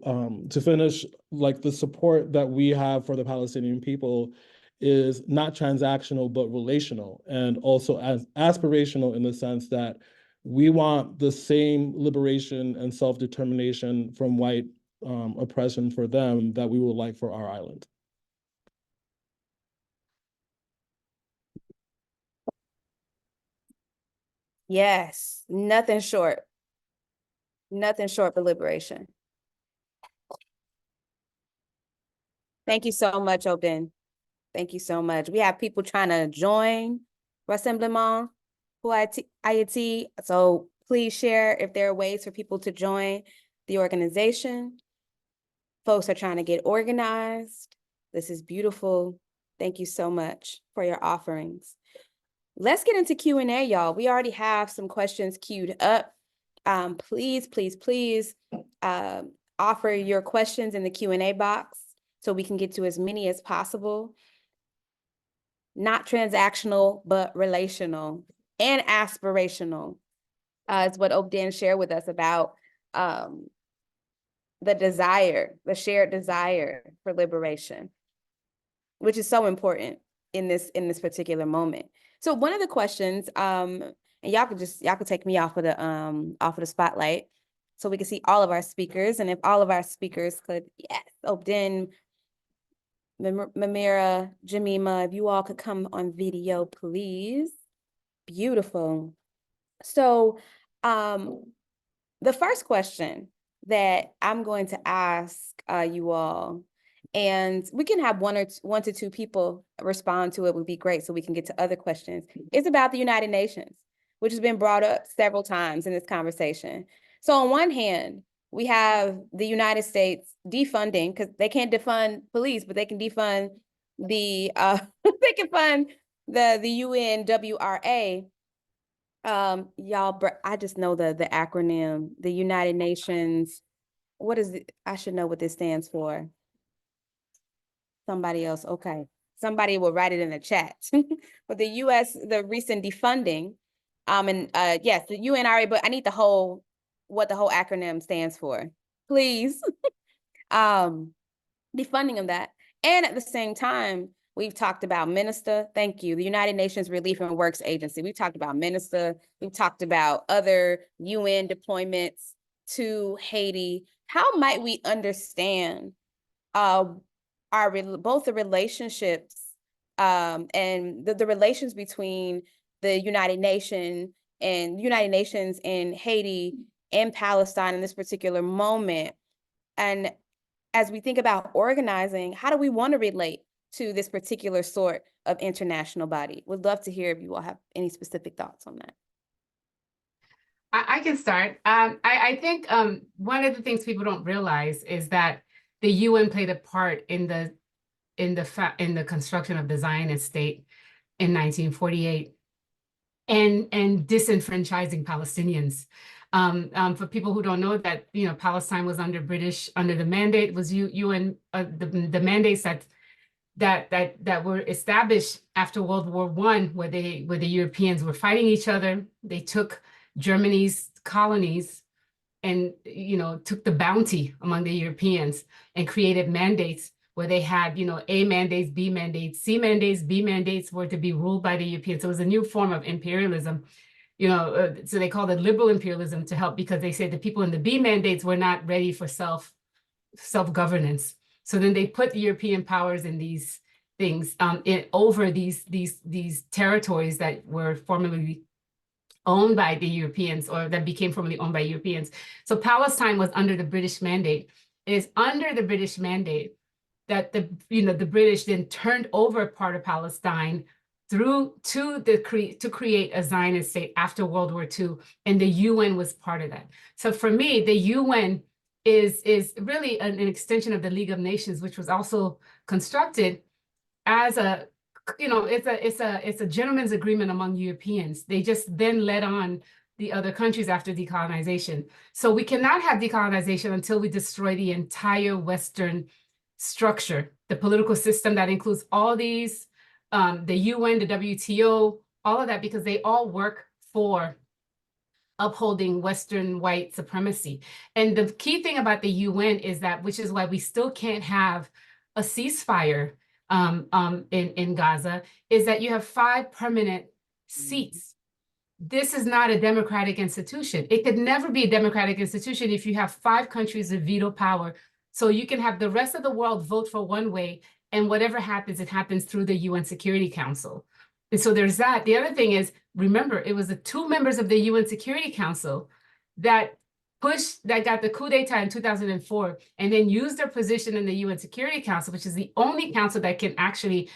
to finish, like, the support that we have for the Palestinian people is not transactional, but relational, and also as aspirational in the sense that we want the same liberation and self-determination from white oppression for them that we would like for our island. Yes, nothing short but liberation. Thank you so much, Obden. Thank you so much. We have people trying to join Rassemblement Haiti. So please share if there are ways for people to join the organization. Folks are trying to get organized. This is beautiful. Thank you so much for your offerings. Let's get into Q&A, y'all. We already have some questions queued up. Please offer your questions in the Q&A box so we can get to as many as possible. Not transactional, but relational and aspirational is what Obden shared with us about the shared desire for liberation, which is so important in this particular moment. So one of the questions, and y'all could take me off of the spotlight so we can see all of our speakers. And if all of our speakers could, yes, Obden, Mamyrah, Jemima, if you all could come on video, please. Beautiful. So the first question that I'm going to ask you all, and we can have one to two people respond to it, would be great so we can get to other questions. It's about the United Nations, which has been brought up several times in this conversation. So on one hand, we have the United States defunding, because they can't defund police, but they can defund they can fund the UNWRA. Y'all, I just know the acronym, the United Nations. What is it? I should know what this stands for. Somebody else, okay. Somebody will write it in the chat. But the recent defunding, and yes, the UNRA, but I need what the whole acronym stands for, please. Defunding of that. And at the same time, we've talked about MINISTA, thank you, the United Nations Relief and Works Agency. We've talked about MINISTA, we've talked about other UN deployments to Haiti. How might we understand both the relationships and the relations between the United Nations in Haiti and Palestine in this particular moment? And as we think about organizing, how do we want to relate to this particular sort of international body? Would love to hear if you all have any specific thoughts on that. I can start. I think one of the things people don't realize is that the UN played a part in the construction of the Zionist state in 1948 and disenfranchising Palestinians. For people who don't know that, Palestine was under the mandate was UN, the mandates that were established after World War I, where the Europeans were fighting each other. They took Germany's colonies and, took the bounty among the Europeans and created mandates where they had, A mandates, B mandates, C mandates, B mandates were to be ruled by the Europeans. So it was a new form of imperialism. So they called it liberal imperialism to help, because they said the people in the B mandates were not ready for self-governance. So then they put European powers in these things over these territories that were formerly owned by the Europeans, or that became formerly owned by Europeans. So Palestine was under the British mandate. It is under the British mandate that the British then turned over part of Palestine to create a Zionist state after World War II, and the UN was part of that. So for me, the UN is really an extension of the League of Nations, which was also constructed as it's a gentleman's agreement among Europeans. They just then led on the other countries after decolonization. So we cannot have decolonization until we destroy the entire Western structure, the political system that includes all these, the UN, the WTO, all of that, because they all work for upholding Western white supremacy. And the key thing about the UN is that, which is why we still can't have a ceasefire in Gaza, is that you have 5 permanent seats. This is not a democratic institution. It could never be a democratic institution if you have 5 countries with veto power. So you can have the rest of the world vote for one way, and whatever happens, it happens through the UN Security Council. And so there's that. The other thing is, remember, it was the 2 members of the UN Security Council that got the coup d'etat in 2004, and then used their position in the UN Security Council, which is the only council that can actually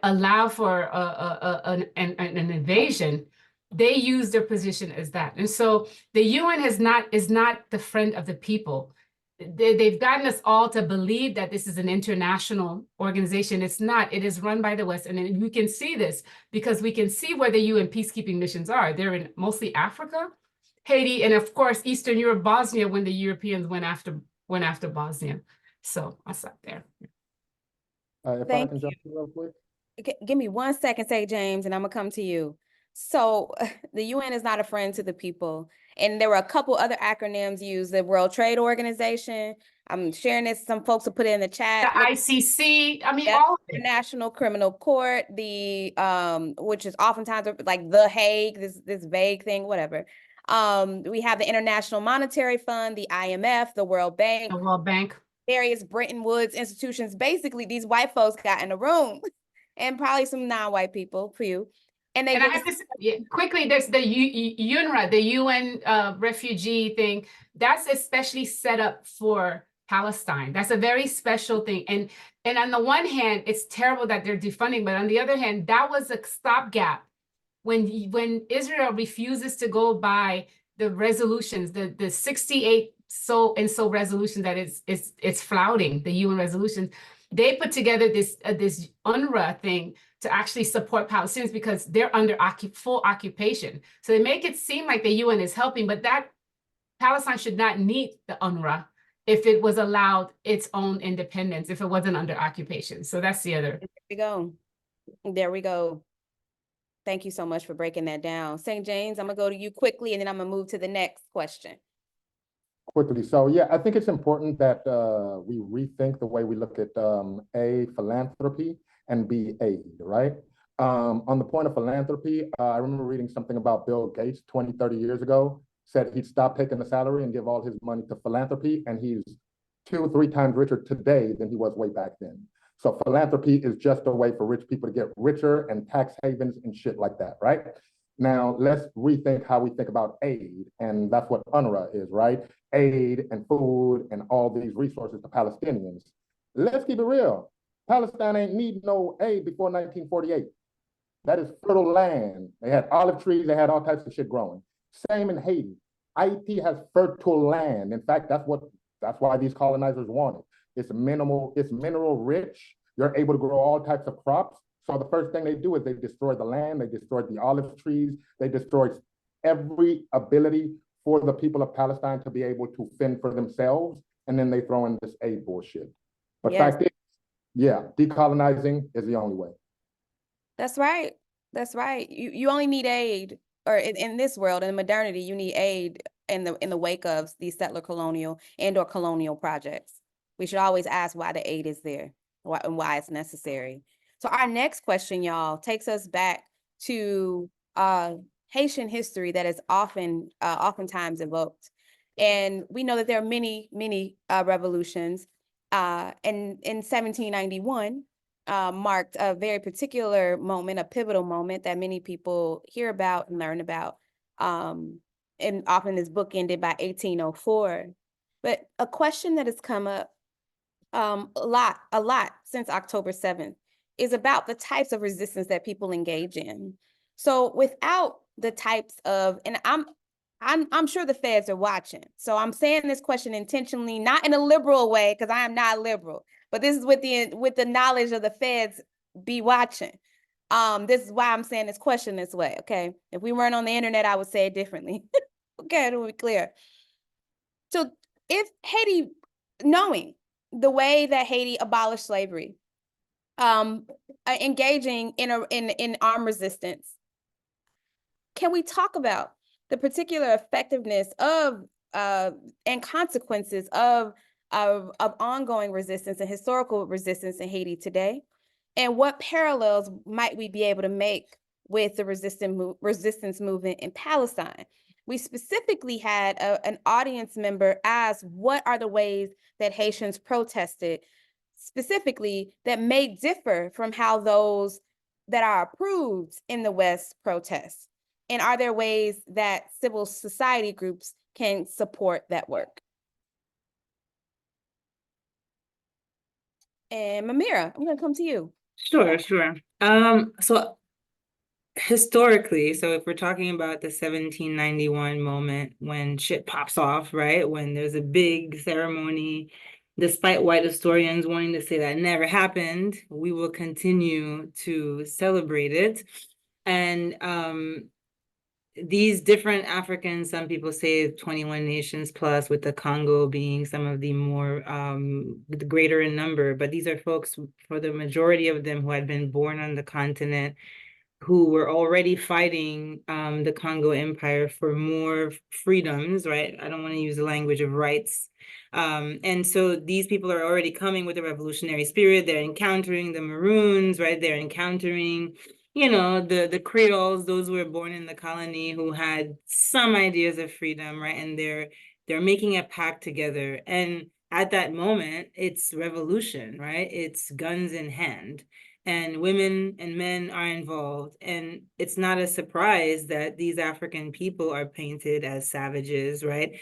allow for an invasion. They use their position as that. And so the UN is not the friend of the people. They've gotten us all to believe that this is an international organization. It's not. It is run by the West. And we can see this because we can see where the UN peacekeeping missions are. They're in mostly Africa, Haiti, and of course, Eastern Europe, Bosnia, when the Europeans went after Bosnia. So I'll stop there. If I can jump in real quick. Give me 1 second, say James, and I'm gonna come to you. So the UN is not a friend to the people. And there were a couple other acronyms used, the World Trade Organization. I'm sharing this, some folks will put it in the chat. The ICC, I mean, all of it. International Criminal Court, the which is oftentimes like The Hague, this vague thing, whatever. We have the International Monetary Fund, the IMF, the World Bank. The World Bank. Various Bretton Woods institutions. Basically, these white folks got in a room, and probably some non-white people, few. And I have to say, quickly, there's the UNRWA, the UN refugee thing. That's especially set up for Palestine. That's a very special thing. And on the one hand, it's terrible that they're defunding, but on the other hand, that was a stopgap when Israel refuses to go by the resolutions, the 68 so resolution that it's flouting the UN resolutions. They put together this UNRWA thing to actually support Palestinians because they're under full occupation. So they make it seem like the UN is helping, but that Palestine should not need the UNRWA if it was allowed its own independence, if it wasn't under occupation. So that's the other. There we go. There we go. Thank you so much for breaking that down. St. James, I'm gonna go to you quickly and then I'm gonna move to the next question. Quickly. So yeah, I think it's important that we rethink the way we look at A, philanthropy, and B, aid, right? On the point of philanthropy, I remember reading something about Bill Gates 20, 30 years ago, said he'd stop taking the salary and give all his money to philanthropy, and he's 2 or 3 times richer today than he was way back then. So philanthropy is just a way for rich people to get richer and tax havens and shit like that, right? Now, let's rethink how we think about aid, and that's what UNRWA is, right? Aid and food and all these resources to Palestinians. Let's keep it real. Palestine ain't need no aid before 1948. That is fertile land. They had olive trees, they had all types of shit growing. Same in Haiti. Haiti has fertile land. In fact, that's why these colonizers wanted. It's mineral rich. You're able to grow all types of crops. So the first thing they do is they destroy the land, they destroyed the olive trees, they destroyed every ability for the people of Palestine to be able to fend for themselves, and then they throw in this aid bullshit. But Yes. fact is, yeah, decolonizing is the only way. That's right. That's right. You only need aid, or in this world, in modernity, you need aid in the wake of these settler colonial and or colonial projects. We should always ask why the aid is there and why it's necessary. So our next question, y'all, takes us back to Haitian history that is oftentimes evoked. And we know that there are many revolutions. And in 1791, marked a very particular moment, a pivotal moment that many people hear about and learn about. And often this book ended by 1804. But a question that has come up a lot since October 7th is about the types of resistance that people engage in. So without the types of, and I'm sure the feds are watching. So I'm saying this question intentionally, not in a liberal way, because I am not liberal, but this is with the knowledge of the feds be watching. This is why I'm saying this question this way. Okay. If we weren't on the internet, I would say it differently. Okay, to be clear. So if Haiti, knowing the way that Haiti abolished slavery, engaging in armed resistance, can we talk about the particular effectiveness of and consequences of ongoing resistance and historical resistance in Haiti today? And what parallels might we be able to make with the resistance movement in Palestine? We specifically had an audience member ask, what are the ways that Haitians protested specifically that may differ from how those that are approved in the West protest? And are there ways that civil society groups can support that work? And Mamyrah, I'm gonna come to you. Sure. So historically, so if we're talking about the 1791 moment when shit pops off, right? When there's a big ceremony, despite white historians wanting to say that never happened, we will continue to celebrate it. And these different Africans, some people say 21 nations plus, with the Congo being some of the more the greater in number, but these are folks, for the majority of them, who had been born on the continent, who were already fighting the Congo Empire for more freedoms, right? I don't want to use the language of rights. And so these people are already coming with a revolutionary spirit. They're encountering the Maroons, right? They're encountering, you know, the Creoles, those who were born in the colony who had some ideas of freedom, right? And they're making a pact together. And at that moment, it's revolution, right? It's guns in hand. And women and men are involved. And it's not a surprise that these African people are painted as savages, right?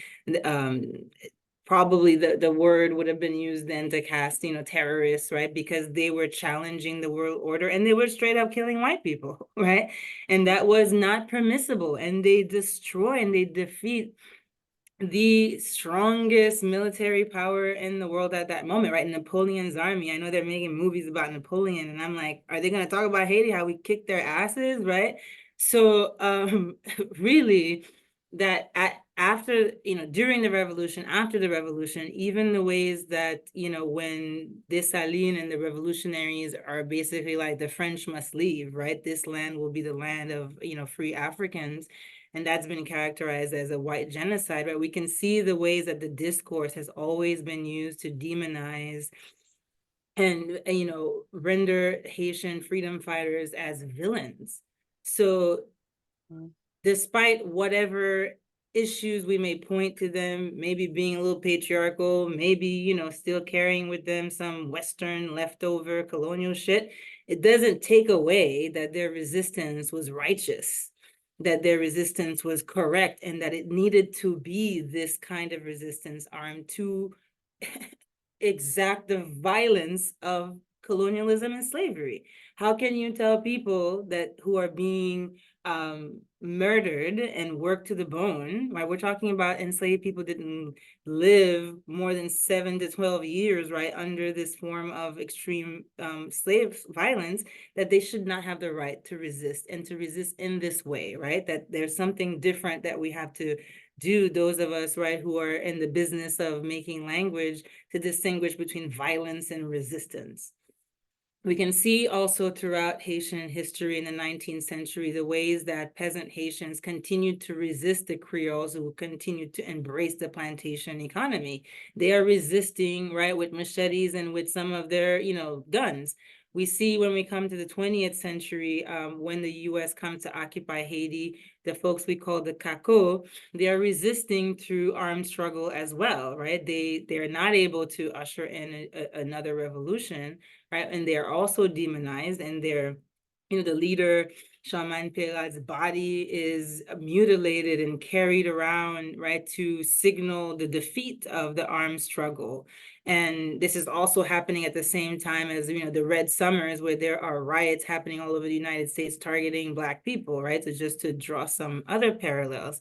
Probably the word would have been used then to cast, you know, terrorists, right? Because they were challenging the world order and they were straight up killing white people, right? And that was not permissible. And they destroy and they defeat the strongest military power in the world at that moment, right? Napoleon's army. I know they're making movies about Napoleon, and I'm like, are they going to talk about Haiti, how we kicked their asses, right? So really, that after, during the revolution, after the revolution, even the ways that, when Dessalines and the revolutionaries are basically like, the French must leave, right? This land will be the land of, free Africans. And that's been characterized as a white genocide, right? We can see the ways that the discourse has always been used to demonize and, render Haitian freedom fighters as villains. So despite whatever issues we may point to them, maybe being a little patriarchal, maybe, still carrying with them some Western leftover colonial shit, it doesn't take away that their resistance was righteous, that their resistance was correct, and that it needed to be this kind of resistance armed to exact the violence of colonialism and slavery. How can you tell people that who are being murdered and worked to the bone, right? We're talking about enslaved people didn't live more than 7 to 12 years, right, under this form of extreme slave violence, that they should not have the right to resist, and to resist in this way, right? That there's something different that we have to do, those of us, right, who are in the business of making language, to distinguish between violence and resistance. We can see also throughout Haitian history in the 19th century, the ways that peasant Haitians continued to resist the Creoles who continued to embrace the plantation economy. They are resisting, right, with machetes and with some of their, guns. We see when we come to the 20th century, when the US comes to occupy Haiti, the folks we call the Kako, they are resisting through armed struggle as well, right? They're not able to usher in another revolution, right? And they're also demonized, and they're, the leader, Charlene A's body is mutilated and carried around, right, to signal the defeat of the armed struggle. And this is also happening at the same time as, the Red Summers, where there are riots happening all over the United States targeting Black people, right? So just to draw some other parallels.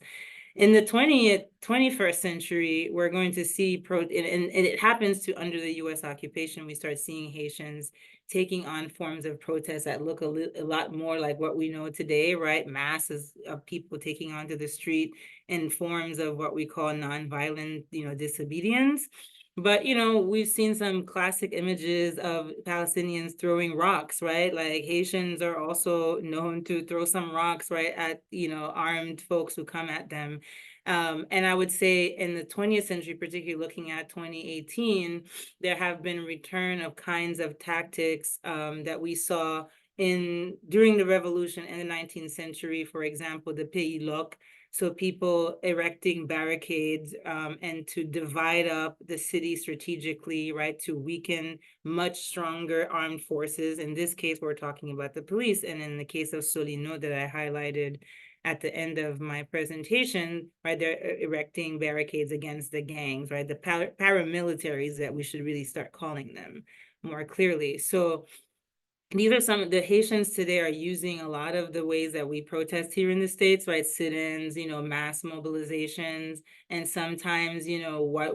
In the 21st century, we're going to see, and it happens to under the US occupation, we start seeing Haitians taking on forms of protest that look a lot more like what we know today, right? Masses of people taking onto the street in forms of what we call nonviolent, disobedience. But, we've seen some classic images of Palestinians throwing rocks, right? Like Haitians are also known to throw some rocks, right, at, armed folks who come at them. And I would say in the 20th century, particularly looking at 2018, there have been return of kinds of tactics that we saw during the revolution in the 19th century, for example, the Pays Loc. So people erecting barricades and to divide up the city strategically, right, to weaken much stronger armed forces. In this case, we're talking about the police. And in the case of Solino that I highlighted at the end of my presentation, right, they're erecting barricades against the gangs, right, the paramilitaries that we should really start calling them more clearly. So these are some of the Haitians today are using a lot of the ways that we protest here in the States, right? Sit-ins, mass mobilizations, and sometimes, what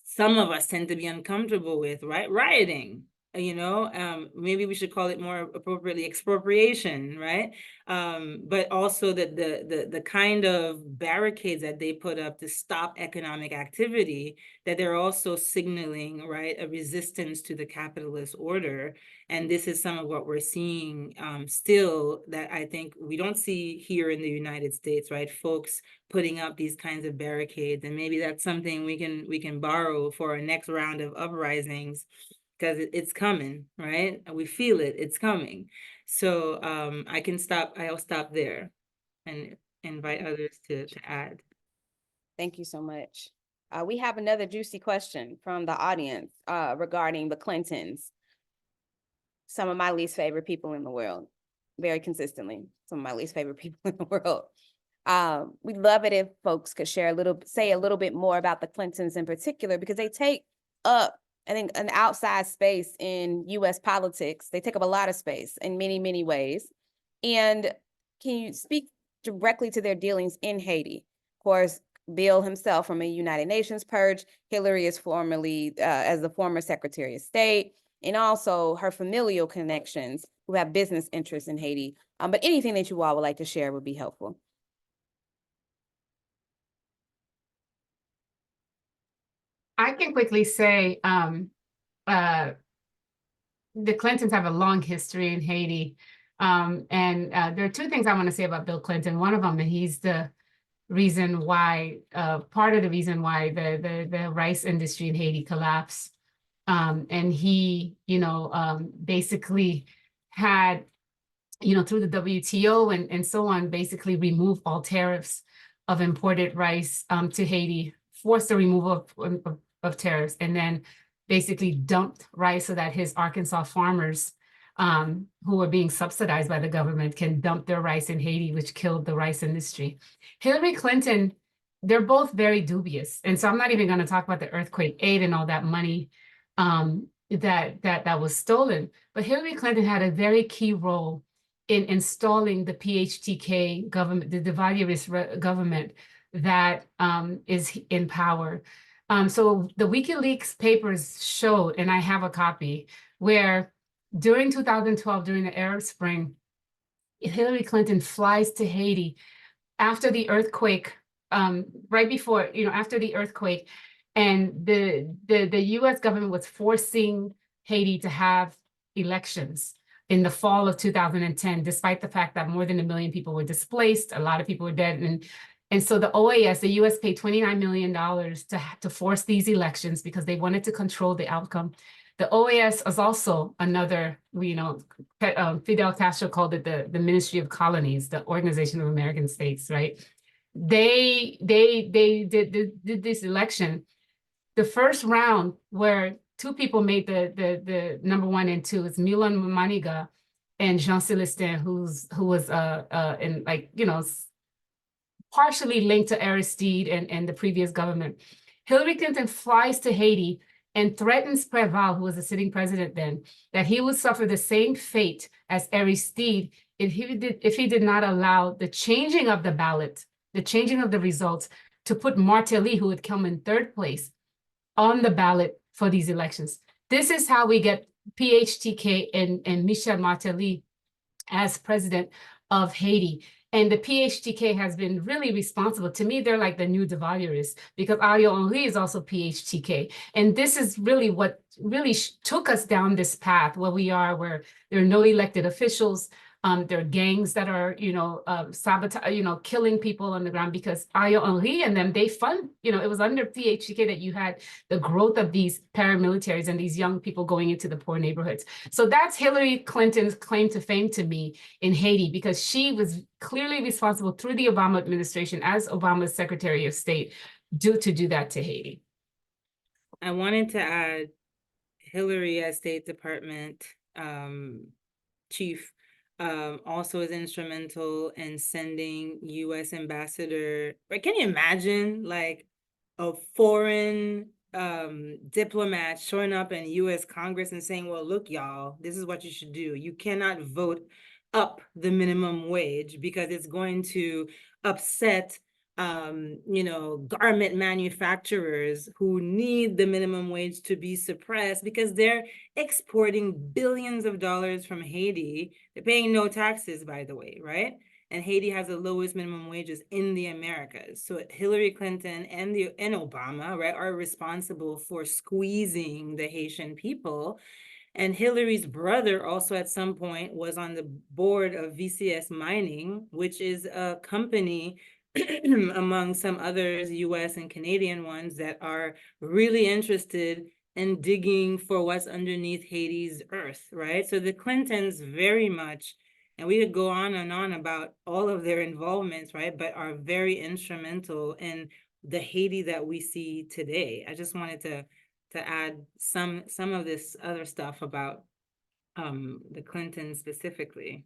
some of us tend to be uncomfortable with, right? Rioting, maybe we should call it more appropriately expropriation, right? But also the kind of barricades that they put up to stop economic activity, that they're also signaling, right, a resistance to the capitalist order. And this is some of what we're seeing still that I think we don't see here in the United States, right? Folks putting up these kinds of barricades, and maybe that's something we can borrow for our next round of uprisings, because it's coming, right? We feel it, it's coming. So I'll stop there and invite others to add. Thank you so much. We have another juicy question from the audience regarding the Clintons. Some of my least favorite people in the world, very consistently, some of my least favorite people in the world. We'd love it if folks could say a little bit more about the Clintons in particular, because they take up, I think, an outside space in US politics. They take up a lot of space in many, many ways. And can you speak directly to their dealings in Haiti? Of course, Bill himself from a United Nations purge. Hillary is formerly as the former Secretary of State, and also her familial connections who have business interests in Haiti. But anything that you all would like to share would be helpful. I can quickly say the Clintons have a long history in Haiti. And there are two things I want to say about Bill Clinton. One of them, that he's the reason why, part of the reason why the rice industry in Haiti collapsed. And he, basically had, through the WTO and so on, basically remove all tariffs of imported rice to Haiti, forced the removal of tariffs, and then basically dumped rice so that his Arkansas farmers who were being subsidized by the government can dump their rice in Haiti, which killed the rice industry. Hillary Clinton, they're both very dubious. And so I'm not even going to talk about the earthquake aid and all that money that was stolen. But Hillary Clinton had a very key role in installing the PHTK government, the Divalierist government that is in power. So the WikiLeaks papers showed, and I have a copy, where during 2012, during the Arab Spring, Hillary Clinton flies to Haiti after the earthquake, right before, after the earthquake, and the US government was forcing Haiti to have elections in the fall of 2010, despite the fact that more than 1 million people were displaced, a lot of people were dead. And so the OAS, the US paid $29 million to force these elections because they wanted to control the outcome. The OAS is also another, Fidel Castro called it the Ministry of Colonies, the Organization of American States, right? They did this election. The first round, where two people made the number 1 and 2, is Milan Maniga and Jean Celestin, who was partially linked to Aristide and the previous government. Hillary Clinton flies to Haiti and threatens Preval, who was the sitting president then, that he would suffer the same fate as Aristide if he did not allow the changing of the ballot, the changing of the results, to put Martelly, who had come in 3rd place, on the ballot for these elections. This is how we get PHTK and Michel Martelly as president of Haiti. And the PHTK has been really responsible. To me, they're like the new Duvalierists, because Ariel Henry is also PHTK. And this is really what really took us down this path where we are, where there are no elected officials. There are gangs that are, sabotage, killing people on the ground, because Ariel Henry and them, they fund, it was under PHTK that you had the growth of these paramilitaries and these young people going into the poor neighborhoods. So that's Hillary Clinton's claim to fame to me in Haiti, because she was clearly responsible through the Obama administration as Obama's Secretary of State to do that to Haiti. I wanted to add Hillary as State Department chief also is instrumental in sending U.S. ambassador. Can you imagine like a foreign diplomat showing up in U.S. Congress and saying, well, look, y'all, this is what you should do. You cannot vote up the minimum wage because it's going to upset garment manufacturers who need the minimum wage to be suppressed because they're exporting billions of dollars from Haiti. They're paying no taxes, by the way, right? And Haiti has the lowest minimum wages in the Americas. So Hillary Clinton and Obama, right, are responsible for squeezing the Haitian people. And Hillary's brother also at some point was on the board of VCS Mining, which is a company among some others, US and Canadian ones, that are really interested in digging for what's underneath Haiti's earth, right? So the Clintons very much, and we could go on and on about all of their involvements, right, but are very instrumental in the Haiti that we see today. I just wanted to add some of this other stuff about the Clintons specifically.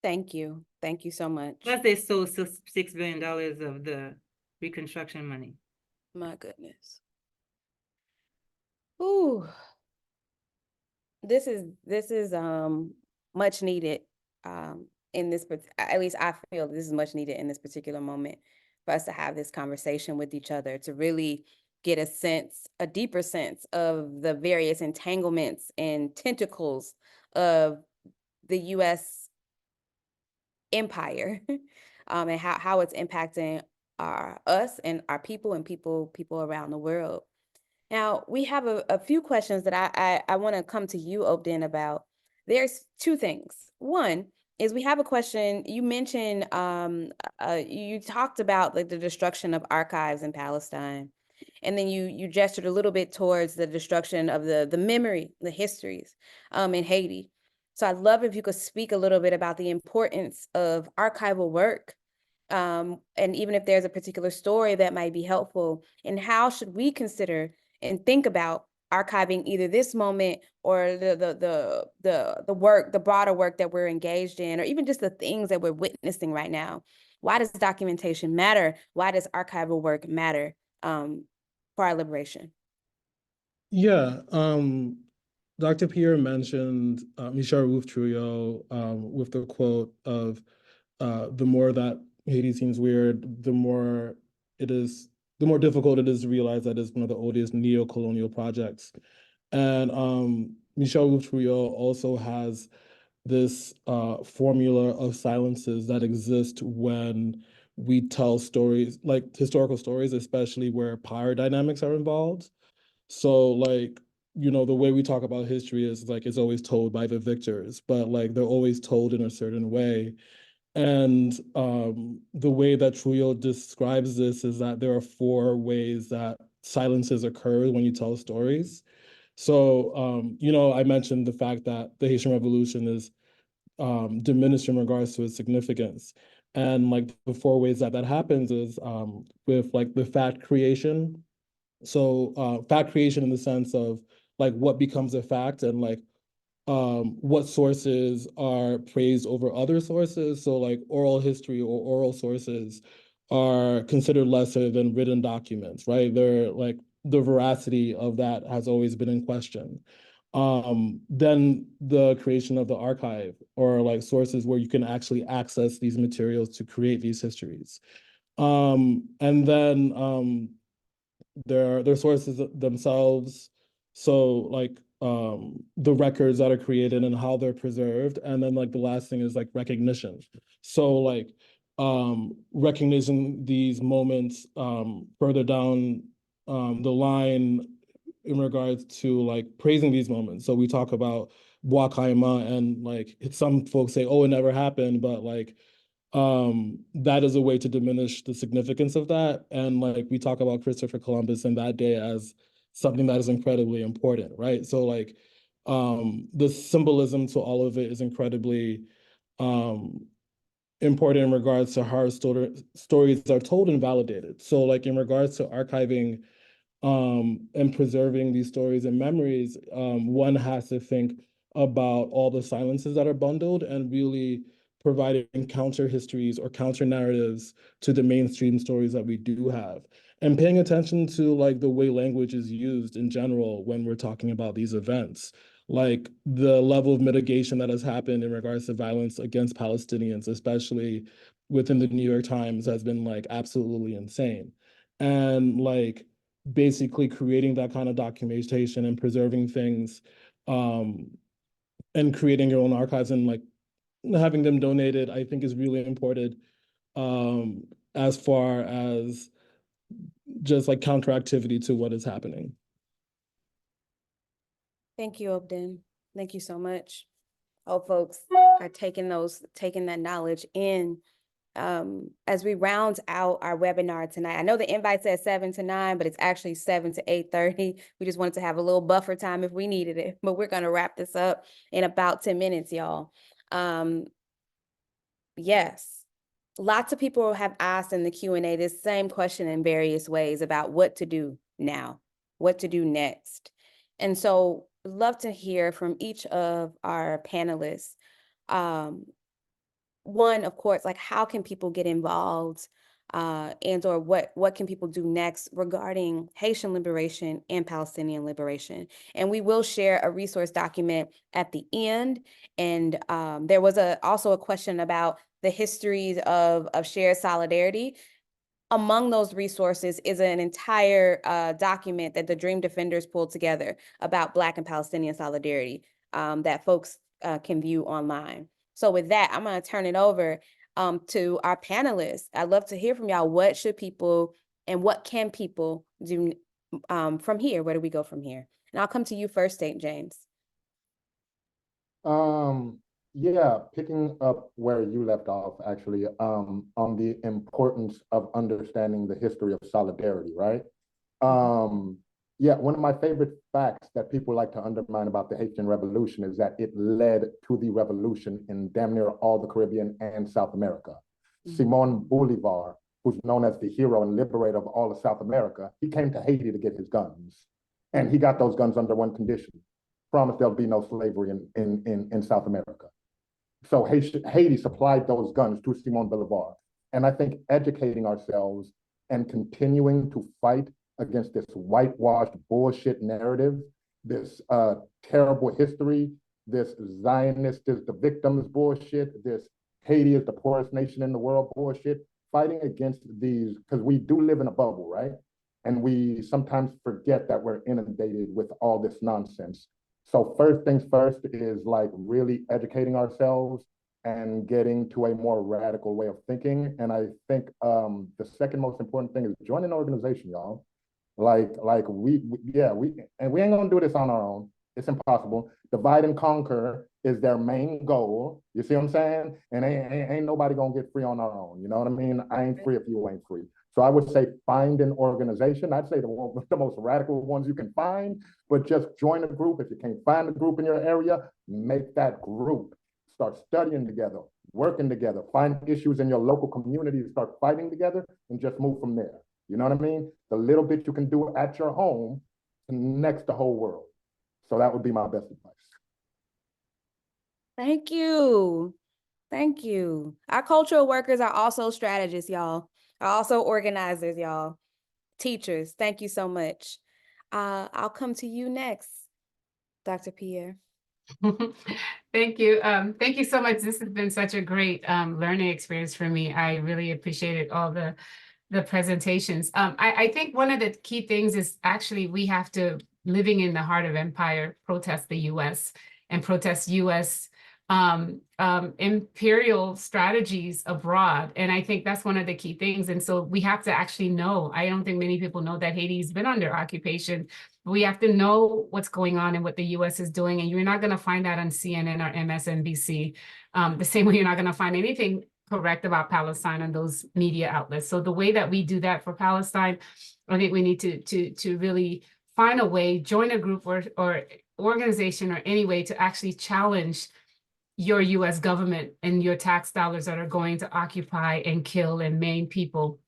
Thank you. Thank you so much. Plus they stole $6 billion of the Reconstruction money. My goodness. Ooh. This is much needed in this, at least I feel this is much needed in this particular moment. for us to have this conversation with each other, to really get a sense, a deeper sense of the various entanglements and tentacles of the U.S. empire, and how it's impacting us and our people and people around the world. Now, we have a few questions that I want to come to you, Obden, about. There's two things. One is we have a question. You mentioned, you talked about like the destruction of archives in Palestine, and then you gestured a little bit towards the destruction of the memory, the histories in Haiti. So I'd love if you could speak a little bit about the importance of archival work, and even if there's a particular story that might be helpful, and how should we consider and think about archiving either this moment or the work, the broader work that we're engaged in, or even just the things that we're witnessing right now. Why does documentation matter? Why does archival work matter for our liberation? Yeah, Dr. Pierre mentioned Michel Rouf-Trouillot with the quote of the more that Haiti seems weird, the more difficult it is to realize that it's one of the oldest neo-colonial projects. And Michel Rouf-Trouillot also has this formula of silences that exist when we tell stories, like historical stories, especially where power dynamics are involved. So like, you know, the way we talk about history is like it's always told by the victors, but like they're always told in a certain way. And the way that Trouillot describes this is that there are 4 ways that silences occur when you tell stories. So, you know, I mentioned the fact that the Haitian Revolution is diminished in regards to its significance. And like the 4 ways that happens is with like the fact creation. So fact creation in the sense of like what becomes a fact and like what sources are praised over other sources. So like oral history or oral sources are considered lesser than written documents, right? They're like the veracity of that has always been in question. Then the creation of the archive or like sources where you can actually access these materials to create these histories. And then their sources themselves. So like the records that are created and how they're preserved. And then like the last thing is like recognition. So like recognizing these moments further down the line in regards to like praising these moments. So we talk about Bois-Caïma and like some folks say, oh, it never happened, but like that is a way to diminish the significance of that. And like we talk about Christopher Columbus and that day as something that is incredibly important, right? So like the symbolism to all of it is incredibly important in regards to how stories are told and validated. So like in regards to archiving and preserving these stories and memories, one has to think about all the silences that are bundled and really providing counter histories or counter narratives to the mainstream stories that we do have. And paying attention to like the way language is used in general when we're talking about these events, like the level of mitigation that has happened in regards to violence against Palestinians, especially within the New York Times, has been like absolutely insane. And like basically creating that kind of documentation and preserving things and creating your own archives and like having them donated, I think is really important as far as just like counteractivity to what is happening. Thank you, Obden. Thank you so much. Hope folks are taking that knowledge in as we round out our webinar tonight. I know the invite says 7 to 9, but it's actually 7 to 8:30. We just wanted to have a little buffer time if we needed it, but we're going to wrap this up in about 10 minutes, y'all. Yes, lots of people have asked in the Q&A this same question in various ways about what to do now, what to do next. And so I'd love to hear from each of our panelists. One, of course, like how can people get involved and or what can people do next regarding Haitian liberation and Palestinian liberation? And we will share a resource document at the end. And there was also a question about the histories of shared solidarity. among those resources is an entire document that the Dream Defenders pulled together about Black and Palestinian solidarity that folks can view online. So with that, I'm going to turn it over to our panelists. I'd love to hear from y'all. What should people and what can people do from here? Where do we go from here? And I'll come to you first, St. James. Yeah, picking up where you left off, actually, on the importance of understanding the history of solidarity, right? Yeah, one of my favorite facts that people like to undermine about the Haitian Revolution is that it led to the revolution in damn near all the Caribbean and South America. Simon Bolivar, who's known as the hero and liberator of all of South America, he came to Haiti to get his guns. And he got those guns under one condition: promise there'll be no slavery in South America. So Haiti supplied those guns to Simon Bolivar. And I think educating ourselves and continuing to fight against this whitewashed bullshit narrative, this terrible history, this Zionist is the victims bullshit, this Haiti is the poorest nation in the world bullshit, fighting against these, because we do live in a bubble, right? And we sometimes forget that we're inundated with all this nonsense. So first things first is like really educating ourselves and getting to a more radical way of thinking. And I think the second most important thing is join an organization, y'all. Like we ain't gonna do this on our own. It's impossible. Divide and conquer is their main goal. You see what I'm saying? And ain't nobody gonna get free on our own. You know what I mean? I ain't free if you ain't free. So I would say find an organization. I'd say the most radical ones you can find, but just join a group. If you can't find a group in your area, make that group. Start studying together, working together, find issues in your local community, start fighting together, and just move from there. You know what I mean? The little bit you can do at your home connects the whole world. So that would be my best advice. Thank you. Thank you. Our cultural workers are also strategists, y'all. Are also organizers, y'all. Teachers, thank you so much. I'll come to you next, Dr. Pierre. Thank you. Thank you so much. This has been such a great learning experience for me. I really appreciated all the presentations. I think one of the key things is actually we have to, living in the heart of empire, protest the US and protest US imperial strategies abroad. And I think that's one of the key things. And so we have to actually know, I don't think many people know that Haiti's been under occupation. We have to know what's going on and what the US is doing. And you're not going to find that on CNN or MSNBC. The same way you're not going to find anything correct about Palestine on those media outlets. So the way that we do that for Palestine, I think we need to really find a way, join a group or organization or any way to actually challenge your US government and your tax dollars that are going to occupy and kill and maim people.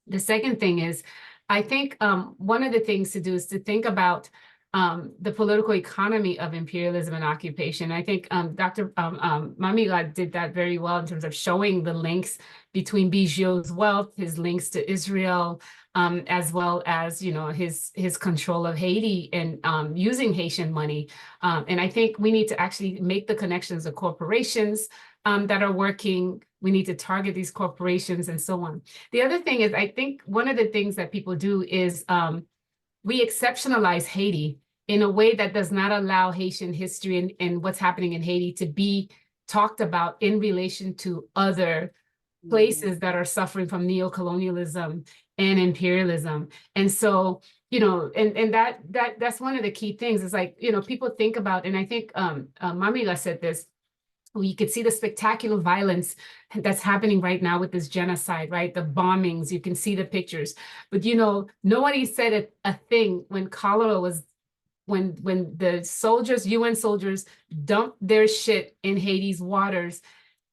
The second thing is, I think one of the things to do is to think about the political economy of imperialism and occupation. I think Dr. Mamyrah did that very well in terms of showing the links between Bijou's wealth, his links to Israel, as well as, you know, his control of Haiti and using Haitian money. And I think we need to actually make the connections of corporations that are working. We need to target these corporations and so on. The other thing is, I think one of the things that people do is we exceptionalize Haiti in a way that does not allow Haitian history and what's happening in Haiti to be talked about in relation to other places that are suffering from neocolonialism and imperialism. And so, you know, and that's one of the key things. It's like, you know, people think about, and I think Mamyrah said this, you could see the spectacular violence that's happening right now with this genocide, right? The bombings, you can see the pictures. But, you know, nobody said a thing when cholera was, when the soldiers, UN soldiers dumped their shit in Haiti's waters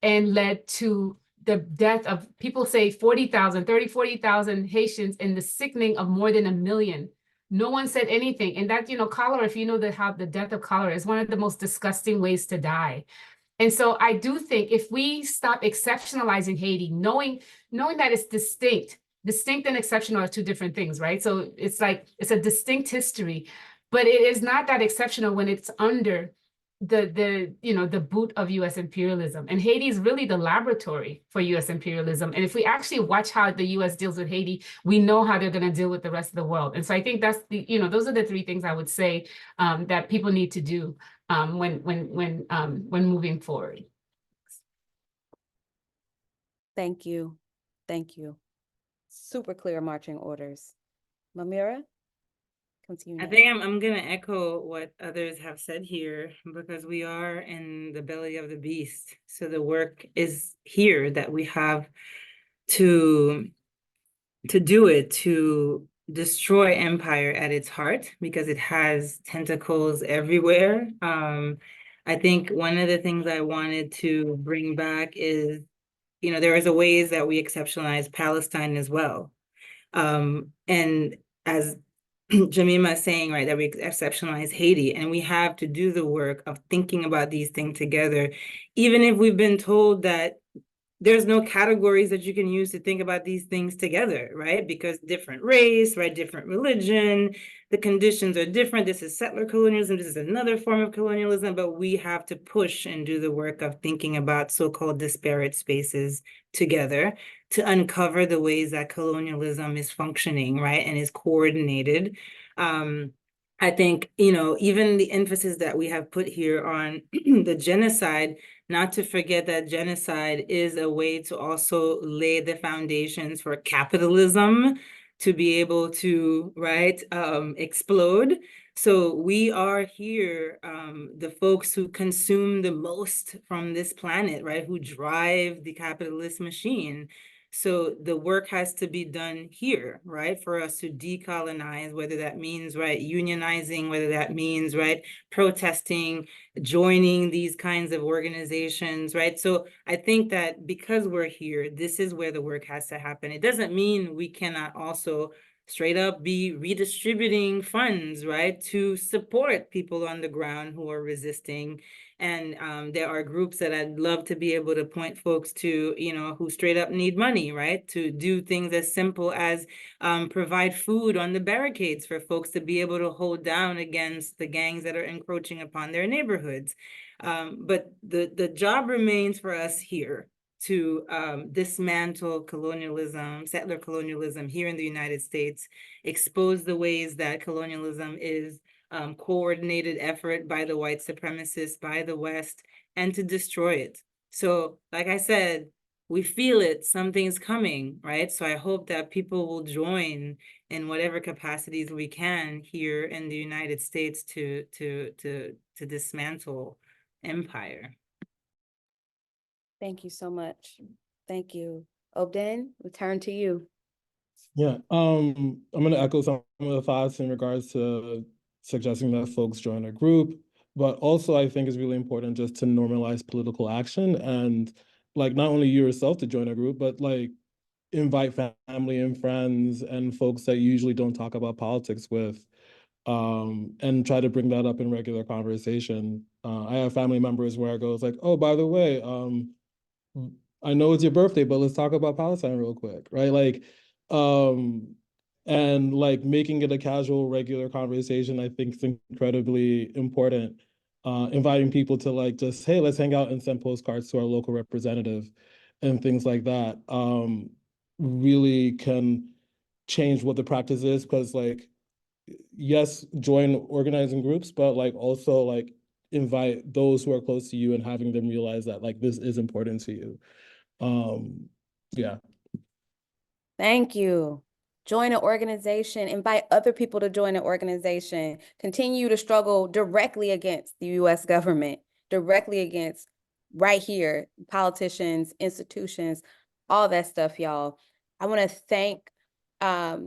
and led to the death of, people say 40,000 Haitians and the sickening of more than 1 million. No one said anything. And that, you know, cholera, if you know how the death of cholera is one of the most disgusting ways to die. And so I do think if we stop exceptionalizing Haiti, knowing that it's distinct and exceptional are two different things, right? So it's like, it's a distinct history, but it is not that exceptional when it's under the boot of US imperialism. And Haiti is really the laboratory for US imperialism. And if we actually watch how the US deals with Haiti, we know how they're going to deal with the rest of the world. And so I think that's those are the three things I would say that people need to do when moving forward. Thank you. Thank you. Super clear marching orders. Mamyrah, come to you I next. think I'm gonna echo what others have said here, because we are in the belly of the beast. So the work is here that we have to do it, to destroy empire at its heart, because it has tentacles everywhere. I think one of the things I wanted to bring back is, there is a ways that we exceptionalize Palestine as well. And as Jemima is saying, right, that we exceptionalize Haiti, and we have to do the work of thinking about these things together, even if we've been told that there's no categories that you can use to think about these things together, right? Because different race, right, different religion, the conditions are different. This is settler colonialism, this is another form of colonialism, but we have to push and do the work of thinking about so-called disparate spaces together to uncover the ways that colonialism is functioning, right, and is coordinated. I think, even the emphasis that we have put here on the genocide, not to forget that genocide is a way to also lay the foundations for capitalism to be able to, right, explode. So we are here, the folks who consume the most from this planet, right, who drive the capitalist machine. So the work has to be done here, right, for us to decolonize, whether that means, right, unionizing, whether that means, right, protesting, joining these kinds of organizations, right? So I think that because we're here, this is where the work has to happen. It doesn't mean we cannot also straight up be redistributing funds, right, to support people on the ground who are resisting. And there are groups that I'd love to be able to point folks to, who straight up need money, right, to do things as simple as provide food on the barricades for folks to be able to hold down against the gangs that are encroaching upon their neighborhoods. But the job remains for us here to dismantle colonialism, settler colonialism here in the United States, expose the ways that colonialism is coordinated effort by the white supremacists, by the West, and to destroy it. So, like I said, we feel it, something's coming, right? So I hope that people will join in whatever capacities we can here in the United States to dismantle empire. Thank you so much. Thank you. Obden, we turn to you. Yeah, I'm going to echo some of the thoughts in regards to suggesting that folks join a group, but also I think it's really important just to normalize political action, and like not only you yourself to join a group, but like invite family and friends and folks that you usually don't talk about politics with, and try to bring that up in regular conversation. I have family members where I go, it's like, oh, by the way, I know it's your birthday, but let's talk about Palestine real quick, right? Like, and like making it a casual, regular conversation, I think is incredibly important. Inviting people to like just, hey, let's hang out and send postcards to our local representative and things like that really can change what the practice is, because like, yes, join organizing groups, but like also like invite those who are close to you and having them realize that like this is important to you. Yeah. Thank you. Join an organization, invite other people to join an organization, continue to struggle directly against the US government, directly against right here, politicians, institutions, all that stuff, y'all. I want to thank our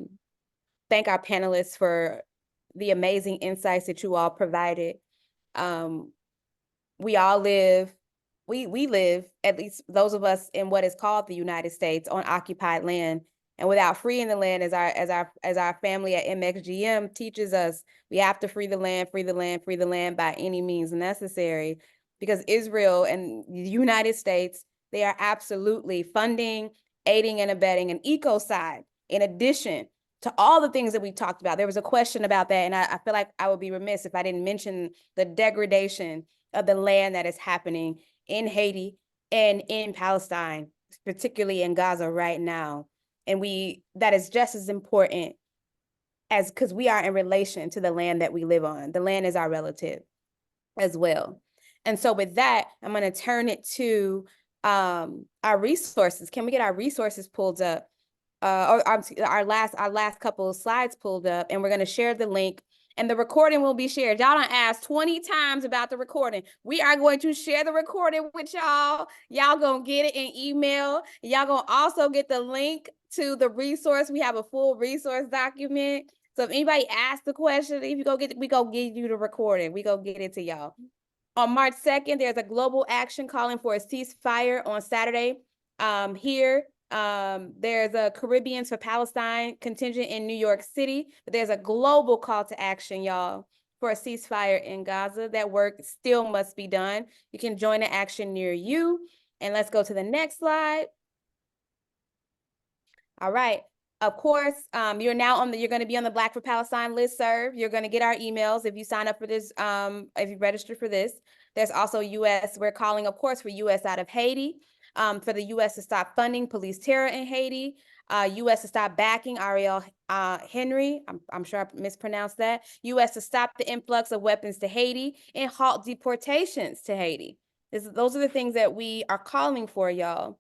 panelists for the amazing insights that you all provided. We all live, we live, at least those of us in what is called the United States, on occupied land. And without freeing the land, as our family at MXGM teaches us, we have to free the land by any means necessary. Because Israel and the United States, they are absolutely funding, aiding, and abetting an ecocide, in addition to all the things that we talked about. There was a question about that, and I feel like I would be remiss if I didn't mention the degradation of the land that is happening in Haiti and in Palestine, particularly in Gaza right now. And that is just as important as, because we are in relation to the land that we live on. The land is our relative as well. And so with that, I'm going to turn it to our resources. Can we get our resources pulled up? Or our last couple of slides pulled up, and we're going to share the link, and the recording will be shared. Y'all done asked 20 times about the recording. We are going to share the recording with y'all. Y'all gonna get it in email. Y'all gonna also get the link to the resource. We have a full resource document. So if anybody asks the question, if you go get, we go give you the recording. We go get it to y'all. On March 2nd, there's a global action calling for a ceasefire on Saturday. Here, there's a Caribbeans for Palestine contingent in New York City, but there's a global call to action, y'all, for a ceasefire in Gaza. That work still must be done. You can join the action near you. And let's go to the next slide. All right. Of course, you're going to be on the Black for Palestine listserv. You're going to get our emails if you sign up for this, if you register for this. There's also U.S. We're calling, of course, for U.S. out of Haiti, for the U.S. to stop funding police terror in Haiti, U.S. to stop backing Ariel Henry, I'm sure I mispronounced that, U.S. to stop the influx of weapons to Haiti and halt deportations to Haiti. Those are the things that we are calling for, y'all.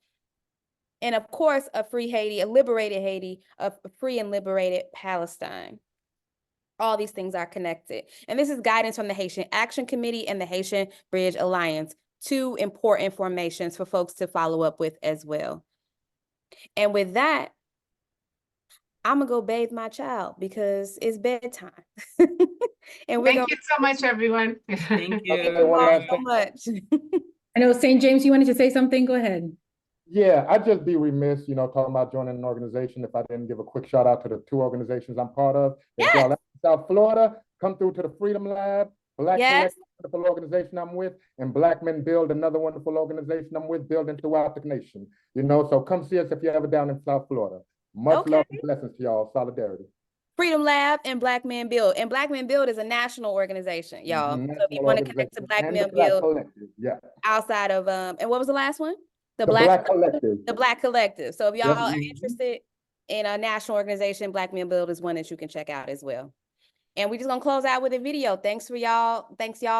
And of course, a free Haiti, a liberated Haiti, a free and liberated Palestine. All these things are connected. And this is guidance from the Haitian Action Committee and the Haitian Bridge Alliance, two important formations for folks to follow up with as well. And with that, I'm gonna go bathe my child because it's bedtime. And Thank you so much, everyone. Thank you. Thank you all so much. I know St. James, you wanted to say something? Go ahead. Yeah, I'd just be remiss, talking about joining an organization if I didn't give a quick shout out to the two organizations I'm part of. If y'all in South Florida, come through to the Freedom Lab, Black Collective, wonderful organization I'm with, and Black Men Build, another wonderful organization I'm with, building throughout the nation. So come see us if you're ever down in South Florida. Much love and blessings to y'all. Solidarity. Freedom Lab and Black Men Build. And Black Men Build is a national organization, y'all. So if you want to connect to Black Men Build outside of, and what was the last one? The Black Collective. The Black Collective. So if y'all are interested in a national organization, Black Men Build is one that you can check out as well. And we're just gonna close out with a video. Thanks y'all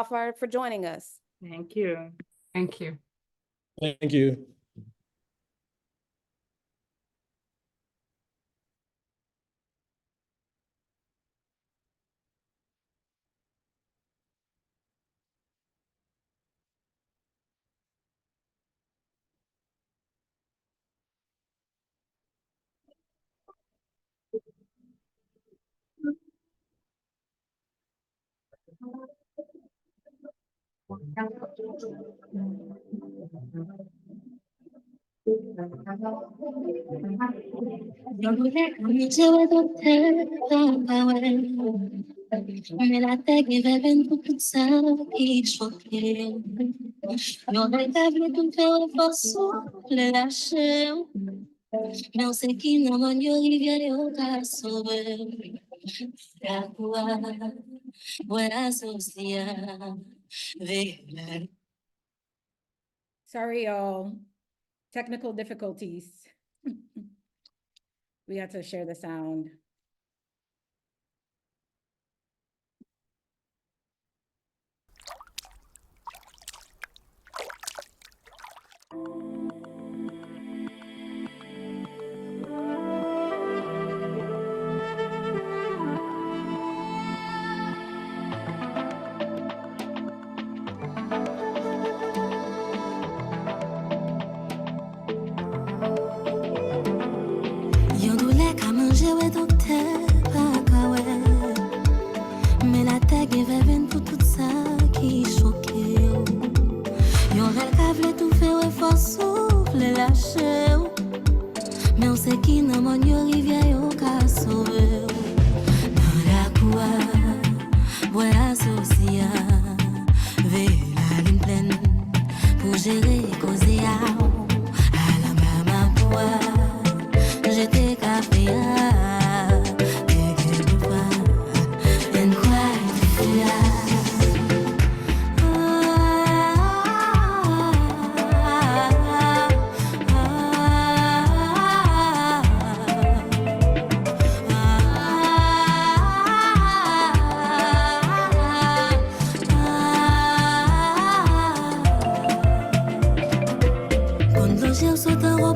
for joining us. Thank you. Thank you. Thank you. Sorry, y'all. Technical difficulties. We had to share the sound.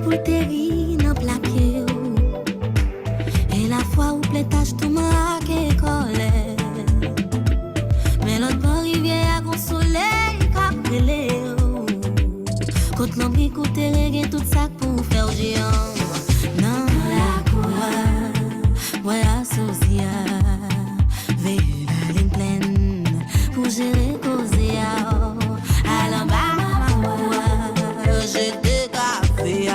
pour terri dans plaqué et la fois où plein tâche tout marqué colère mais l'autre bord rivière à consoler capelé quand l'homme écoute reggae tout ça pour faire géant non la cour ouais associé veille la ligne pleine pour gérer causer à l'embarras j'ai des cafés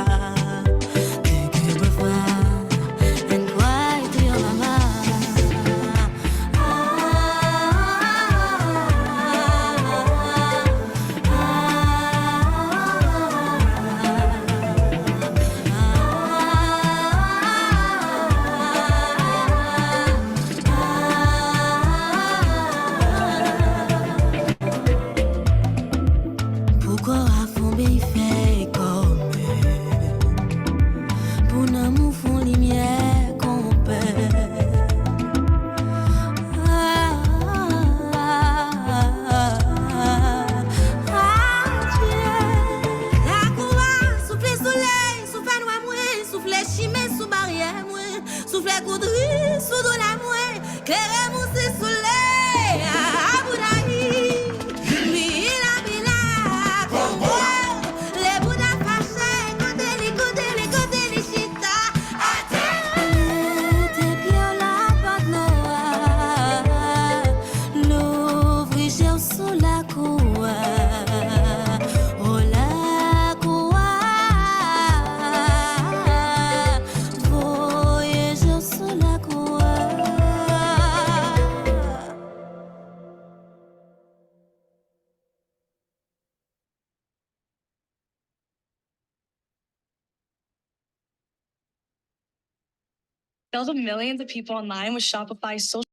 Build millions of people online with Shopify's social